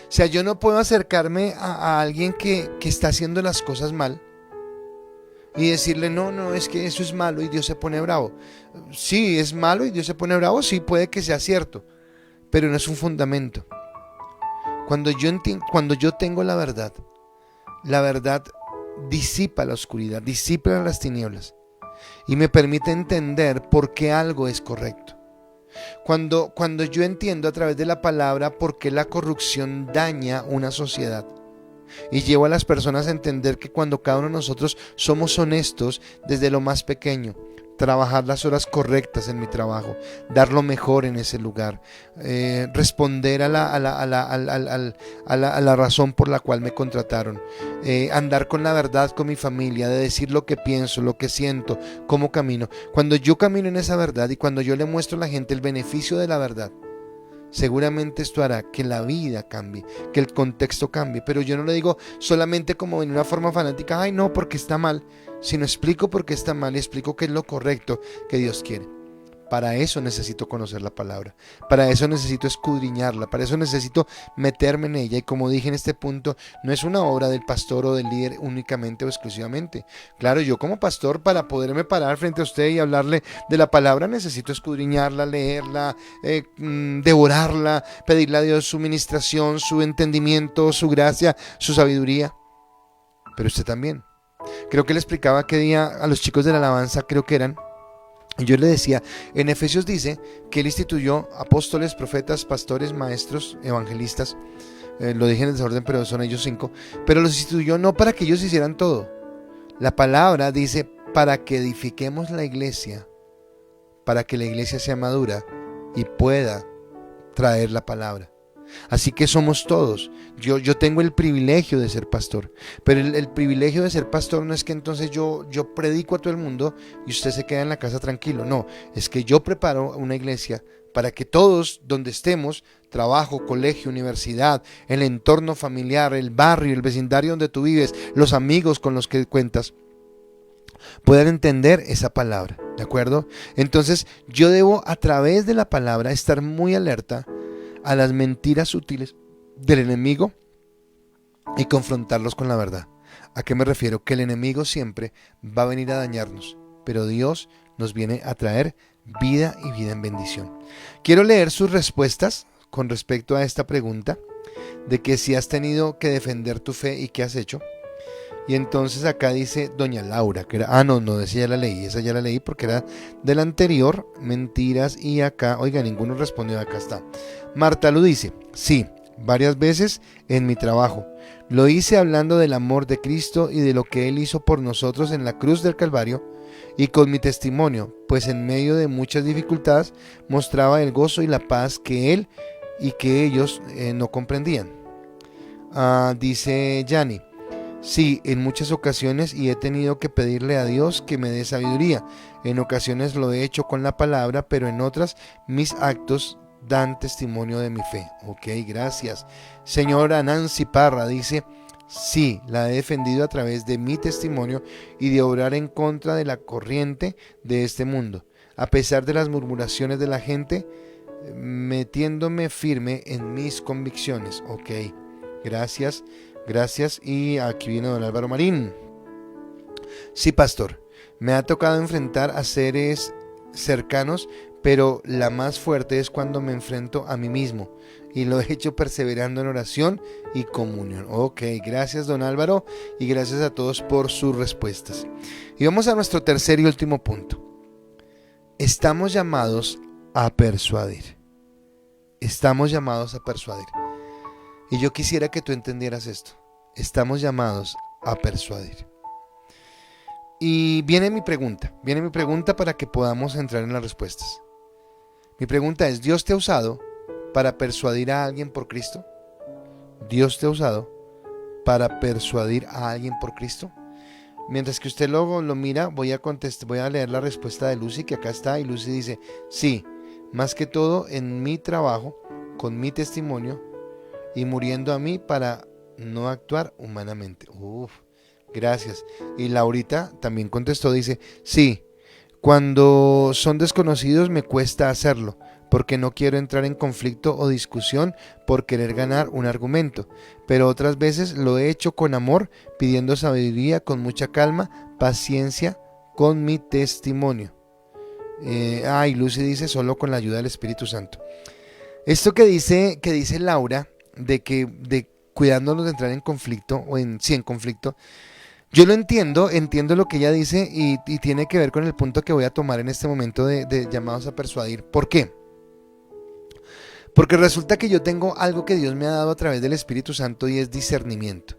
O sea, yo no puedo acercarme a alguien que está haciendo las cosas mal y decirle, no, es que eso es malo y Dios se pone bravo. Sí, es malo y Dios se pone bravo, sí, puede que sea cierto, pero no es un fundamento. Cuando yo tengo la verdad disipa la oscuridad, disipa las tinieblas y me permite entender por qué algo es correcto. Cuando yo entiendo a través de la palabra por qué la corrupción daña una sociedad y llevo a las personas a entender que cuando cada uno de nosotros somos honestos desde lo más pequeño, trabajar las horas correctas en mi trabajo, dar lo mejor en ese lugar, responder a la razón por la cual me contrataron, andar con la verdad con mi familia, de decir lo que pienso, lo que siento, cómo camino. Cuando yo camino en esa verdad y cuando yo le muestro a la gente el beneficio de la verdad, seguramente esto hará que la vida cambie, que el contexto cambie. Pero yo no lo digo solamente como en una forma fanática, ay no, porque está mal, sino explico por qué está mal y explico qué es lo correcto que Dios quiere. Para eso necesito conocer la palabra, para eso necesito escudriñarla, para eso necesito meterme en ella. Y como dije en este punto, no es una obra del pastor o del líder únicamente o exclusivamente. Claro, yo como pastor, para poderme parar frente a usted y hablarle de la palabra, necesito escudriñarla, leerla, devorarla, pedirle a Dios su ministración, su entendimiento, su gracia, su sabiduría. Pero usted también. Creo que le explicaba qué día a los chicos de la alabanza, creo que eran, y yo le decía, en Efesios dice que él instituyó apóstoles, profetas, pastores, maestros, evangelistas, lo dije en el desorden, pero son ellos 5, pero los instituyó no para que ellos hicieran todo. La palabra dice para que edifiquemos la iglesia, para que la iglesia sea madura y pueda traer la palabra. Así que somos todos. Yo tengo el privilegio de ser pastor, pero el privilegio de ser pastor no es que entonces yo predico a todo el mundo y usted se queda en la casa tranquilo. No, es que yo preparo una iglesia para que todos donde estemos, trabajo, colegio, universidad, el entorno familiar, el barrio, el vecindario donde tú vives, los amigos con los que cuentas, puedan entender esa palabra, ¿de acuerdo? Entonces yo debo, a través de la palabra, estar muy alerta a las mentiras sutiles del enemigo y confrontarlos con la verdad. ¿A qué me refiero? Que el enemigo siempre va a venir a dañarnos, pero Dios nos viene a traer vida y vida en bendición. Quiero leer sus respuestas con respecto a esta pregunta de que si has tenido que defender tu fe y qué has hecho. Y entonces acá dice doña Laura, que era, no, esa ya la leí porque era del anterior, mentiras, y acá, oiga, ninguno respondió, acá está. Marta lo dice, sí, varias veces en mi trabajo. Lo hice hablando del amor de Cristo y de lo que Él hizo por nosotros en la cruz del Calvario, y con mi testimonio, pues en medio de muchas dificultades mostraba el gozo y la paz que Él y que ellos no comprendían. Dice Yani, sí, en muchas ocasiones, y he tenido que pedirle a Dios que me dé sabiduría. En ocasiones lo he hecho con la palabra, pero en otras mis actos dan testimonio de mi fe. Ok, gracias. Señora Nancy Parra dice, sí, la he defendido a través de mi testimonio y de obrar en contra de la corriente de este mundo, a pesar de las murmuraciones de la gente, metiéndome firme en mis convicciones. Ok, gracias. Gracias. Y aquí viene don Álvaro Marín. Sí, pastor, me ha tocado enfrentar a seres cercanos, pero la más fuerte es cuando me enfrento a mí mismo, y lo he hecho perseverando en oración y comunión. Ok, gracias don Álvaro, y gracias a todos por sus respuestas. Y vamos a nuestro tercer y último punto. Estamos llamados a persuadir. Estamos llamados a persuadir. Y yo quisiera que tú entendieras esto. Estamos llamados a persuadir. Y viene mi pregunta para que podamos entrar en las respuestas. Mi pregunta es, ¿Dios te ha usado para persuadir a alguien por Cristo? ¿Dios te ha usado para persuadir a alguien por Cristo? Mientras que usted luego lo mira, voy a leer la respuesta de Lucy, que acá está, y Lucy dice, sí, más que todo en mi trabajo, con mi testimonio, y muriendo a mí para no actuar humanamente. Gracias. Y Laurita también contestó, dice, sí, cuando son desconocidos me cuesta hacerlo, porque no quiero entrar en conflicto o discusión por querer ganar un argumento, pero otras veces lo he hecho con amor, pidiendo sabiduría, con mucha calma, paciencia, con mi testimonio. Y Lucy dice, solo con la ayuda del Espíritu Santo. Esto que dice Laura, de cuidándonos de entrar en conflicto, en conflicto, yo lo entiendo lo que ella dice, y tiene que ver con el punto que voy a tomar en este momento de llamados a persuadir. ¿Por qué? Porque resulta que yo tengo algo que Dios me ha dado a través del Espíritu Santo, y es discernimiento.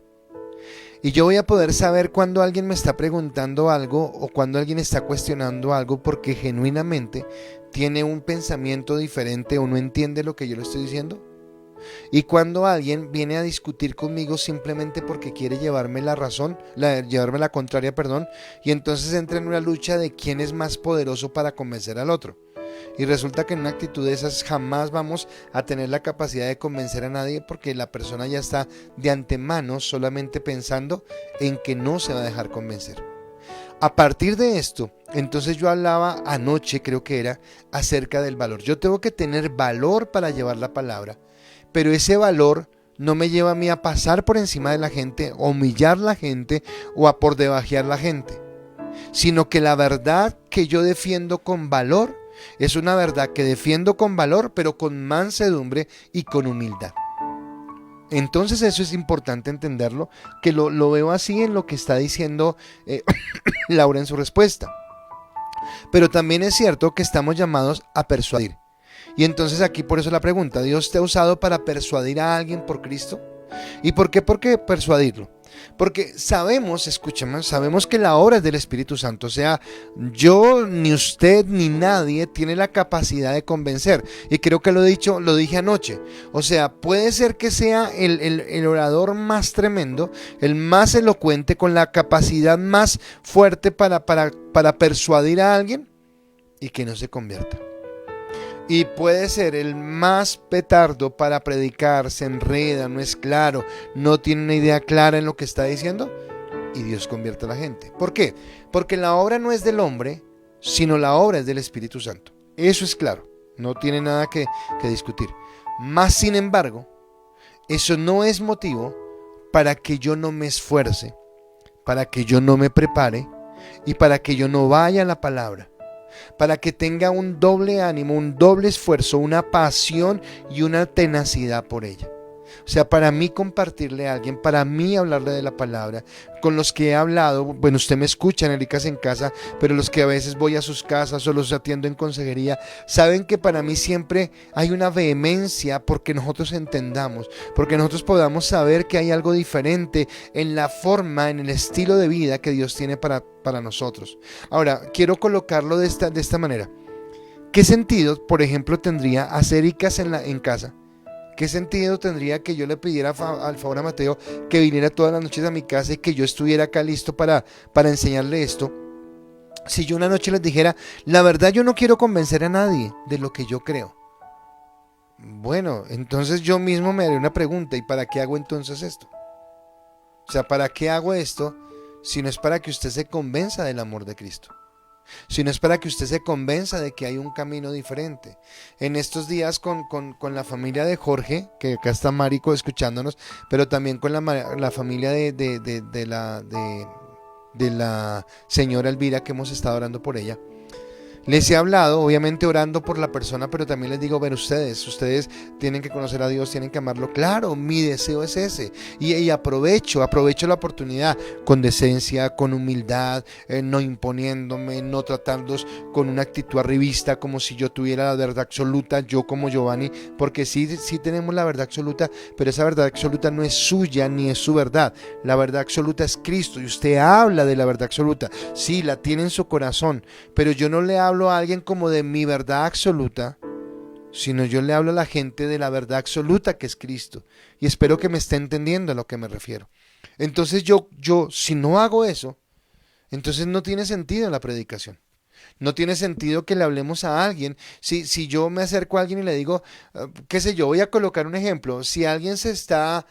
Y yo voy a poder saber cuando alguien me está preguntando algo o cuando alguien está cuestionando algo porque genuinamente tiene un pensamiento diferente o no entiende lo que yo le estoy diciendo. Y cuando alguien viene a discutir conmigo simplemente porque quiere llevarme la razón, llevarme la contraria, perdón, y entonces entra en una lucha de quién es más poderoso para convencer al otro. Y resulta que en una actitud de esas jamás vamos a tener la capacidad de convencer a nadie porque la persona ya está de antemano solamente pensando en que no se va a dejar convencer. A partir de esto, entonces yo hablaba anoche, creo que era, acerca del valor. Yo tengo que tener valor para llevar la palabra, pero ese valor no me lleva a mí a pasar por encima de la gente, a humillar a la gente o a por debajear a la gente, sino que la verdad que yo defiendo con valor es una verdad que defiendo con valor, pero con mansedumbre y con humildad. Entonces eso es importante entenderlo, que lo veo así en lo que está diciendo Laura en su respuesta. Pero también es cierto que estamos llamados a persuadir. Y entonces aquí por eso la pregunta, ¿Dios te ha usado para persuadir a alguien por Cristo? ¿Y por qué? ¿Por qué persuadirlo? Porque sabemos, escúchame, sabemos que la obra es del Espíritu Santo. O sea, yo, ni usted, ni nadie tiene la capacidad de convencer. Y creo que lo dije anoche. O sea, puede ser que sea el orador más tremendo, el más elocuente, con la capacidad más fuerte para persuadir a alguien y que no se convierta. Y puede ser el más petardo para predicar, se enreda, no es claro, no tiene una idea clara en lo que está diciendo y Dios convierte a la gente. ¿Por qué? Porque la obra no es del hombre, sino la obra es del Espíritu Santo. Eso es claro, no tiene nada que discutir. Más sin embargo, eso no es motivo para que yo no me esfuerce, para que yo no me prepare y para que yo no vaya a la palabra. Para que tenga un doble ánimo, un doble esfuerzo, una pasión y una tenacidad por ella. O sea, para mí compartirle a alguien, para mí hablarle de la palabra, con los que he hablado, bueno, usted me escucha en Ericas en Casa, pero los que a veces voy a sus casas o los atiendo en consejería, saben que para mí siempre hay una vehemencia porque nosotros entendamos, porque nosotros podamos saber que hay algo diferente en la forma, en el estilo de vida que Dios tiene para nosotros. Ahora, quiero colocarlo de esta manera. ¿Qué sentido, por ejemplo, tendría hacer Ericas en casa? ¿Qué sentido tendría que yo le pidiera al favor a Mateo que viniera todas las noches a mi casa y que yo estuviera acá listo para enseñarle esto? Si yo una noche les dijera, la verdad yo no quiero convencer a nadie de lo que yo creo. Bueno, entonces yo mismo me haré una pregunta, ¿y para qué hago entonces esto? O sea, ¿para qué hago esto si no es para que usted se convenza del amor de Cristo? Si no es para que usted se convenza de que hay un camino diferente. En estos días con la familia de Jorge, que acá está Marico escuchándonos, pero también con la familia de la señora Elvira, que hemos estado orando por ella. Les he hablado, obviamente orando por la persona, pero también les digo, ven ustedes tienen que conocer a Dios, tienen que amarlo. Claro, mi deseo es ese. Y aprovecho la oportunidad con decencia, con humildad, no imponiéndome, no tratándolos con una actitud arribista, como si yo tuviera la verdad absoluta, yo como Giovanni, porque sí tenemos la verdad absoluta, pero esa verdad absoluta no es suya ni es su verdad. La verdad absoluta es Cristo y usted habla de la verdad absoluta. Sí, la tiene en su corazón, pero yo no le hablo a alguien como de mi verdad absoluta, sino yo le hablo a la gente de la verdad absoluta que es Cristo, y espero que me esté entendiendo a lo que me refiero. Entonces yo si no hago eso, entonces no tiene sentido la predicación. No tiene sentido que le hablemos a alguien. Si yo me acerco a alguien y le digo, qué sé yo, voy a colocar un ejemplo. Si alguien se está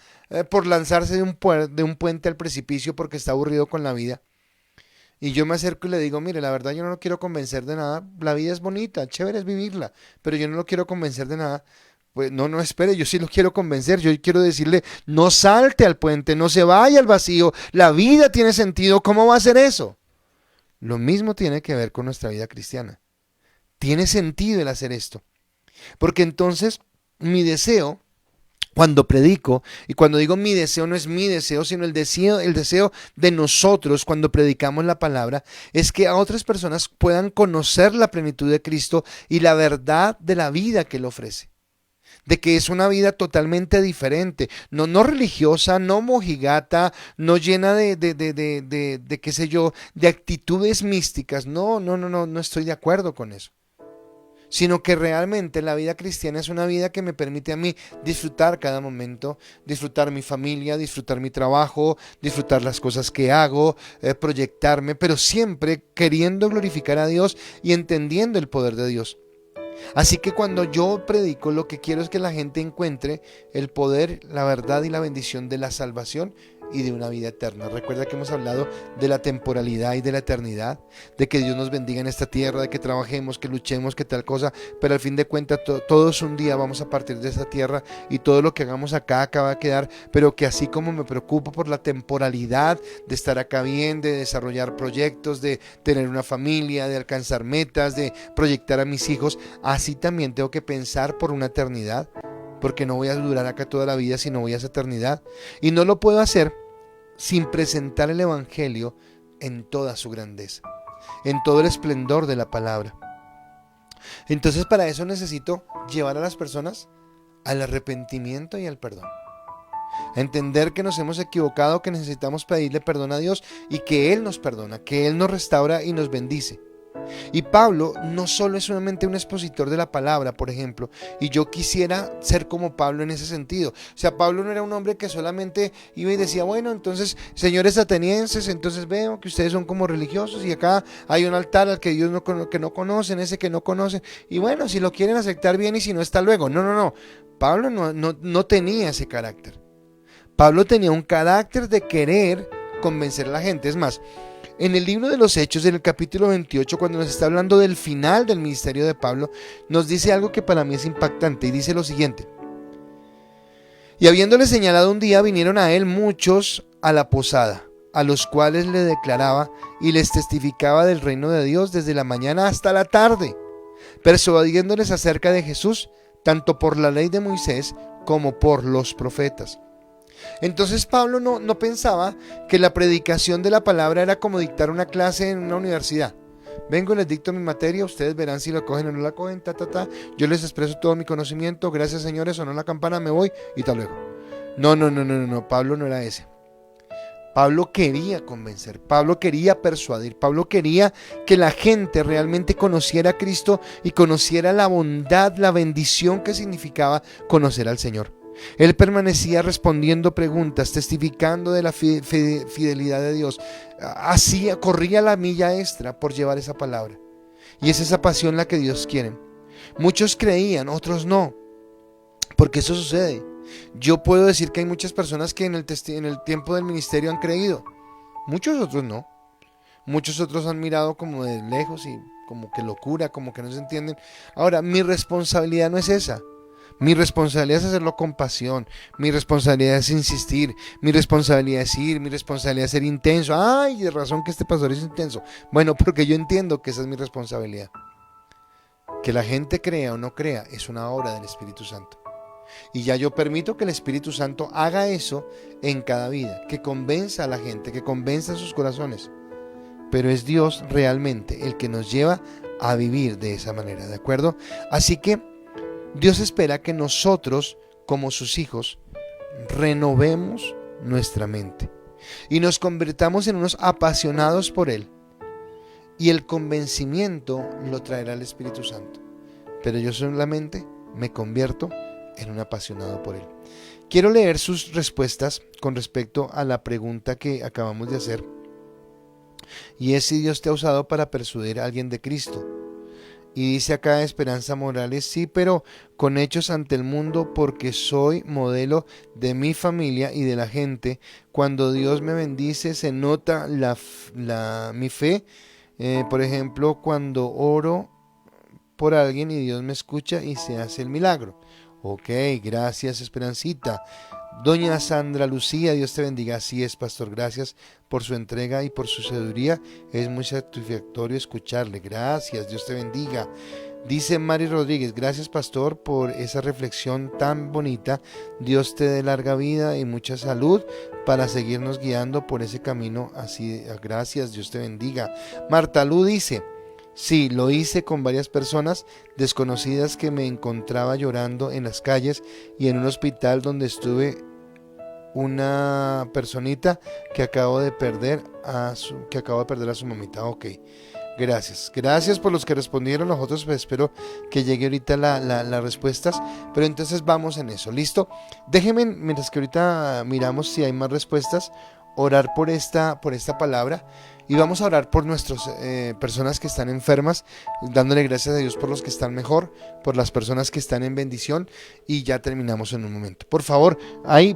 por lanzarse de un puente al precipicio porque está aburrido con la vida, y yo me acerco y le digo, mire, la verdad yo no lo quiero convencer de nada, la vida es bonita, chévere es vivirla, pero yo no lo quiero convencer de nada. Pues no espere, yo sí lo quiero convencer, yo quiero decirle, no salte al puente, no se vaya al vacío, la vida tiene sentido, ¿cómo va a ser eso? Lo mismo tiene que ver con nuestra vida cristiana. Tiene sentido el hacer esto, porque entonces mi deseo, cuando predico, y cuando digo mi deseo, no es mi deseo, sino el deseo de nosotros cuando predicamos la palabra, es que a otras personas puedan conocer la plenitud de Cristo y la verdad de la vida que Él ofrece. de que es una vida totalmente diferente, no religiosa, no mojigata, no llena de qué sé yo, de actitudes místicas. No estoy de acuerdo con eso, sino que realmente la vida cristiana es una vida que me permite a mí disfrutar cada momento, disfrutar mi familia, disfrutar mi trabajo, disfrutar las cosas que hago, proyectarme, pero siempre queriendo glorificar a Dios y entendiendo el poder de Dios. Así que cuando yo predico, lo que quiero es que la gente encuentre el poder, la verdad y la bendición de la salvación y de una vida eterna. Recuerda que hemos hablado de la temporalidad y de la eternidad, de que Dios nos bendiga en esta tierra, de que trabajemos, que luchemos, que tal cosa, pero al fin de cuentas todos un día vamos a partir de esta tierra y todo lo que hagamos acá va a quedar, pero que así como me preocupo por la temporalidad, de estar acá bien, de desarrollar proyectos, de tener una familia, de alcanzar metas, de proyectar a mis hijos, así también tengo que pensar por una eternidad, porque no voy a durar acá toda la vida, sino voy a esa eternidad. Y no lo puedo hacer sin presentar el Evangelio en toda su grandeza, en todo el esplendor de la palabra. Entonces para eso necesito llevar a las personas al arrepentimiento y al perdón. A entender que nos hemos equivocado, que necesitamos pedirle perdón a Dios y que Él nos perdona, que Él nos restaura y nos bendice. Y Pablo no solo es solamente un expositor de la palabra, por ejemplo, y yo quisiera ser como Pablo en ese sentido. O sea, Pablo no era un hombre que solamente iba y decía, bueno, entonces, señores atenienses, entonces veo que ustedes son como religiosos y acá hay un altar al que Dios que no conocen, ese que no conocen, y bueno, si lo quieren aceptar bien y si no, hasta luego. No. Pablo no tenía ese carácter. Pablo tenía un carácter de querer convencer a la gente. Es más, en el libro de los Hechos, en el capítulo 28, cuando nos está hablando del final del ministerio de Pablo, nos dice algo que para mí es impactante y dice lo siguiente: y habiéndole señalado un día, vinieron a él muchos a la posada, a los cuales le declaraba y les testificaba del reino de Dios desde la mañana hasta la tarde, persuadiéndoles acerca de Jesús, tanto por la ley de Moisés como por los profetas. Entonces Pablo no pensaba que la predicación de la palabra era como dictar una clase en una universidad. Vengo y les dicto mi materia, ustedes verán si la cogen o no la cogen, yo les expreso todo mi conocimiento, gracias señores, sonó la campana, me voy y tal luego. No, Pablo no era ese. Pablo quería convencer, Pablo quería persuadir, Pablo quería que la gente realmente conociera a Cristo y conociera la bondad, la bendición que significaba conocer al Señor. Él permanecía respondiendo preguntas, testificando de la fidelidad de Dios. Corría la milla extra por llevar esa palabra. Y es esa pasión la que Dios quiere. Muchos creían, otros no, porque eso sucede. Yo puedo decir que hay muchas personas que en el tiempo del ministerio han creído, muchos otros no. Muchos otros han mirado como de lejos y como que locura, como que no se entienden. Ahora, mi responsabilidad no es esa. Mi responsabilidad es hacerlo con pasión, mi responsabilidad es insistir, mi responsabilidad es ir, mi responsabilidad es ser intenso. Ay, de razón que este pastor es intenso. Bueno, porque yo entiendo que esa es mi responsabilidad. Que la gente crea o no crea es una obra del Espíritu Santo. Y ya yo permito que el Espíritu Santo haga eso en cada vida, que convenza a la gente, que convenza a sus corazones. Pero es Dios realmente el que nos lleva a vivir de esa manera, ¿de acuerdo? Así que Dios espera que nosotros, como sus hijos, renovemos nuestra mente y nos convirtamos en unos apasionados por Él. Y el convencimiento lo traerá el Espíritu Santo. Pero yo solamente me convierto en un apasionado por Él. Quiero leer sus respuestas con respecto a la pregunta que acabamos de hacer. Y es si Dios te ha usado para persuadir a alguien de Cristo. Y dice acá Esperanza Morales, sí, pero con hechos ante el mundo, porque soy modelo de mi familia y de la gente. Cuando Dios me bendice se nota mi fe. Por ejemplo, cuando oro por alguien y Dios me escucha y se hace el milagro. Ok, gracias Esperancita. Doña Sandra Lucía, Dios te bendiga. Así es, pastor, gracias por su entrega y por su sabiduría. Es muy satisfactorio escucharle. Gracias, Dios te bendiga. Dice Mari Rodríguez, gracias pastor por esa reflexión tan bonita. Dios te dé larga vida y mucha salud para seguirnos guiando por ese camino. Así, gracias, Dios te bendiga. Marta Lu dice, Sí, lo hice con varias personas desconocidas que me encontraba llorando en las calles y en un hospital donde estuve una personita que que acabo de perder a su mamita. Ok, gracias por los que respondieron. Nosotros pues, espero que llegue ahorita las respuestas, pero entonces vamos en eso. ¿Listo? Déjenme, mientras que ahorita miramos si hay más respuestas, orar por esta palabra. Y vamos a orar por nuestras personas que están enfermas, dándole gracias a Dios por los que están mejor, por las personas que están en bendición, y ya terminamos en un momento. Por favor, hay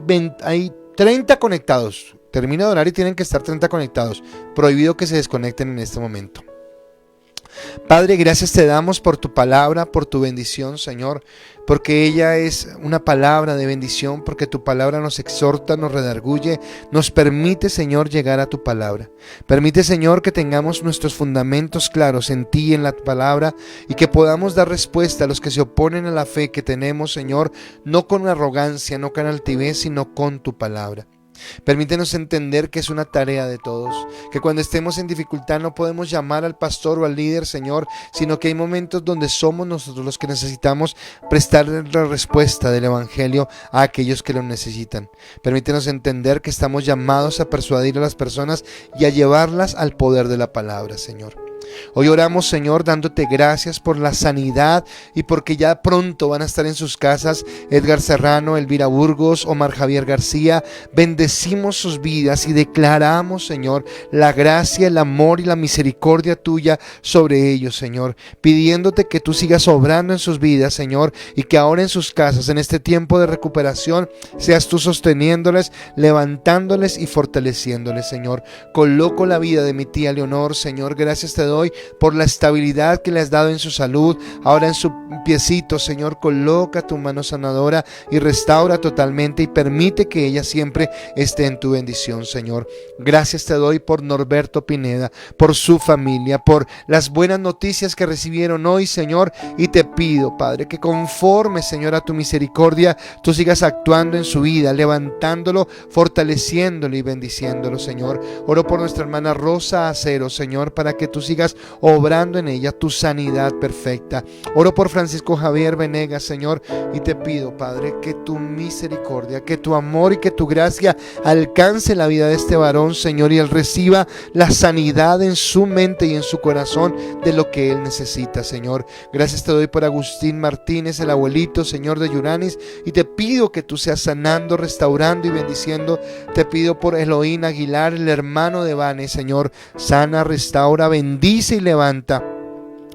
30 conectados. Termino de orar y tienen que estar 30 conectados. Prohibido que se desconecten en este momento. Padre, gracias te damos por tu palabra, por tu bendición, Señor, porque ella es una palabra de bendición, porque tu palabra nos exhorta, nos redarguye, nos permite, Señor, llegar a tu palabra. Permite, Señor, que tengamos nuestros fundamentos claros en ti y en la palabra, y que podamos dar respuesta a los que se oponen a la fe que tenemos, Señor, no con arrogancia, no con altivez, sino con tu palabra. Permítenos entender que es una tarea de todos, que cuando estemos en dificultad no podemos llamar al pastor o al líder, Señor, sino que hay momentos donde somos nosotros los que necesitamos prestarle la respuesta del evangelio a aquellos que lo necesitan. Permítenos entender que estamos llamados a persuadir a las personas y a llevarlas al poder de la palabra, Señor. Hoy oramos, Señor, dándote gracias por la sanidad y porque ya pronto van a estar en sus casas Edgar Serrano, Elvira Burgos, Omar Javier García. Bendecimos sus vidas y declaramos, Señor, la gracia, el amor y la misericordia tuya sobre ellos, Señor, pidiéndote que tú sigas obrando en sus vidas, Señor, y que ahora en sus casas, en este tiempo de recuperación, seas tú sosteniéndoles, levantándoles y fortaleciéndoles, Señor. Coloco la vida de mi tía Leonor, Señor, gracias te doy por la estabilidad que le has dado en su salud, ahora en su piecito, Señor. Coloca tu mano sanadora y restaura totalmente y permite que ella siempre esté en tu bendición, Señor. Gracias te doy por Norberto Pineda, por su familia, por las buenas noticias que recibieron hoy, Señor, y te pido, Padre, que conforme, Señor, a tu misericordia, tú sigas actuando en su vida, levantándolo, fortaleciéndolo y bendiciéndolo, Señor. Oro por nuestra hermana Rosa Acero, Señor, para que tú sigas obrando en ella tu sanidad perfecta. Oro por Francisco Javier Venegas, Señor, y te pido, Padre, que tu misericordia, que tu amor y que tu gracia alcance la vida de este varón, Señor, y él reciba la sanidad en su mente y en su corazón de lo que él necesita, Señor. Gracias te doy por Agustín Martínez, el abuelito, Señor, de Yuranis, y te pido que tú seas sanando, restaurando y bendiciendo. Te pido por Eloín Aguilar, el hermano de Vane, Señor, sana, restaura, bendice y levanta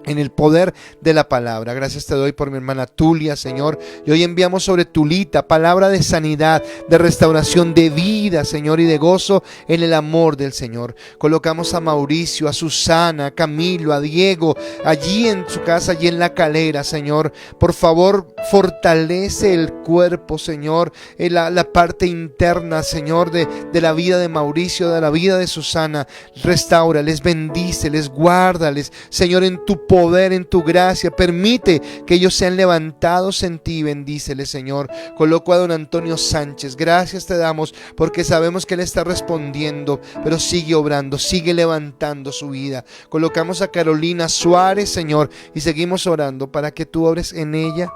en el poder de la palabra. Gracias te doy por mi hermana Tulia, Señor, y hoy enviamos sobre Tulita palabra de sanidad, de restauración, de vida, Señor, y de gozo en el amor del Señor. Colocamos a Mauricio, a Susana, a Camilo, a Diego, allí en su casa, allí en La Calera, Señor. Por favor, fortalece el cuerpo, Señor, la parte interna, Señor, de la vida de Mauricio, de la vida de Susana. Restáurales, bendíceles, guárdales, Señor, en tu poder, en tu gracia. Permite que ellos sean levantados en ti. Bendíceles, Señor. Coloco a don Antonio Sánchez. Gracias te damos porque sabemos que él está respondiendo, pero sigue obrando, sigue levantando su vida. Colocamos a Carolina Suárez, Señor, y seguimos orando para que tú obres en ella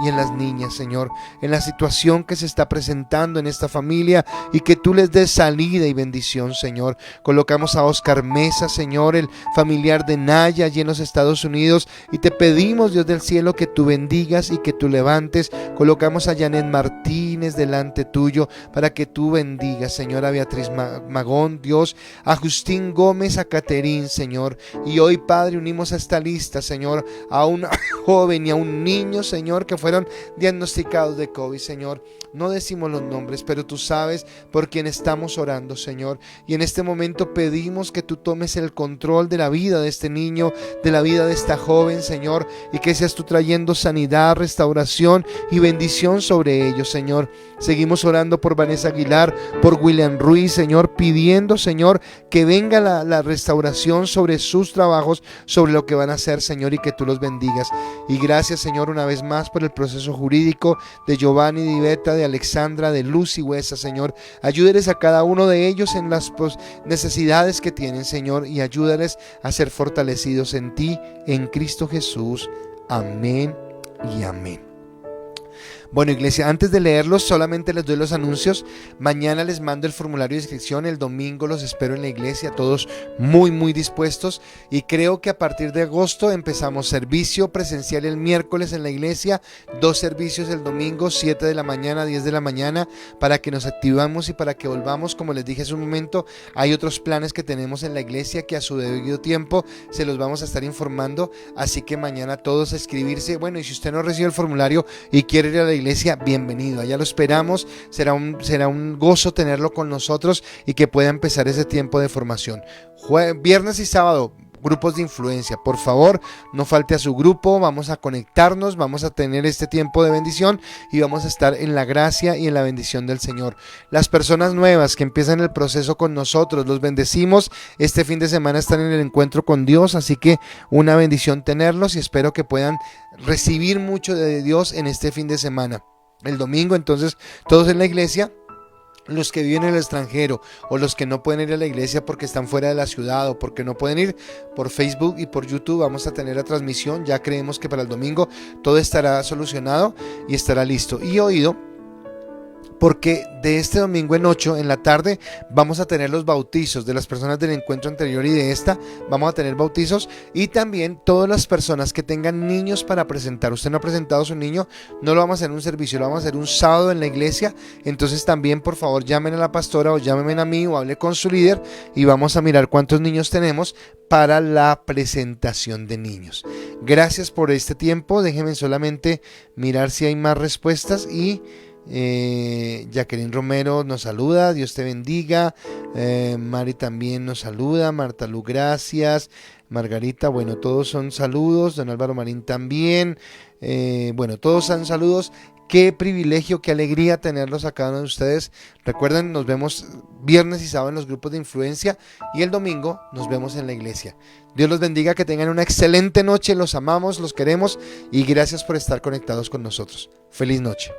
y en las niñas, Señor, en la situación que se está presentando en esta familia, y que tú les des salida y bendición, Señor. Colocamos a Oscar Mesa, Señor, el familiar de Naya allí en los Estados Unidos, y te pedimos, Dios del cielo, que tú bendigas y que tú levantes. Colocamos a Janet Martínez delante tuyo para que tú bendigas, Señor, a Beatriz Magón, Dios, a Justín Gómez, a Caterín, Señor. Y hoy, Padre, unimos a esta lista, Señor, a un joven y a un niño, Señor, que fueron diagnosticados de COVID, Señor. No decimos los nombres, pero tú sabes por quién estamos orando, Señor. Y en este momento pedimos que tú tomes el control de la vida de este niño, de la vida de esta joven, Señor, y que seas tú trayendo sanidad, restauración y bendición sobre ellos, Señor. Seguimos orando por Vanessa Aguilar, por William Ruiz, Señor, pidiendo, Señor, que venga la restauración sobre sus trabajos, sobre lo que van a hacer, Señor, y que tú los bendigas. Y gracias, Señor, una vez más por el proceso jurídico de Giovanni, de Iveta, de Alexandra, de Lucy Huesa, Señor. Ayúdales a cada uno de ellos en las necesidades que tienen, Señor, y ayúdales a ser fortalecidos en ti, en Cristo Jesús. Amén y amén. Bueno, iglesia, antes de leerlos solamente les doy los anuncios. Mañana les mando el formulario de inscripción, el domingo los espero en la iglesia, todos muy dispuestos, y creo que a partir de agosto empezamos servicio presencial el miércoles en la iglesia, 2 servicios el domingo, 7 de la mañana, 10 de la mañana, para que nos activamos y para que volvamos. Como les dije hace un momento, hay otros planes que tenemos en la iglesia que a su debido tiempo se los vamos a estar informando, así que mañana todos a inscribirse. Bueno, y si usted no recibe el formulario y quiere ir a la iglesia, bienvenido, allá lo esperamos. Será un gozo tenerlo con nosotros y que pueda empezar ese tiempo de formación. Viernes y sábado, grupos de influencia, por favor no falte a su grupo, vamos a conectarnos, vamos a tener este tiempo de bendición y vamos a estar en la gracia y en la bendición del Señor. Las personas nuevas que empiezan el proceso con nosotros, los bendecimos. Este fin de semana están en el encuentro con Dios, así que una bendición tenerlos y espero que puedan recibir mucho de Dios en este fin de semana. El domingo entonces todos en la iglesia. Los que viven en el extranjero o los que no pueden ir a la iglesia porque están fuera de la ciudad o porque no pueden ir, por Facebook y por YouTube vamos a tener la transmisión. Ya creemos que para el domingo todo estará solucionado y estará listo y oído, porque de este domingo en 8 en la tarde vamos a tener los bautizos de las personas del encuentro anterior y de esta. Vamos a tener bautizos y también todas las personas que tengan niños para presentar. Usted no ha presentado a su niño, no lo vamos a hacer en un servicio, lo vamos a hacer un sábado en la iglesia. Entonces también por favor llamen a la pastora o llámenme a mí o hable con su líder y vamos a mirar cuántos niños tenemos para la presentación de niños. Gracias por este tiempo. Déjenme solamente mirar si hay más respuestas. Y Jacqueline Romero nos saluda, Dios te bendiga. Mari también nos saluda, Marta Lu, gracias. Margarita, bueno, todos son saludos. Don Álvaro Marín también. Bueno, todos son saludos. Qué privilegio, qué alegría tenerlos a cada uno de ustedes. Recuerden, nos vemos viernes y sábado en los grupos de influencia y el domingo nos vemos en la iglesia. Dios los bendiga, que tengan una excelente noche. Los amamos, los queremos y gracias por estar conectados con nosotros. Feliz noche.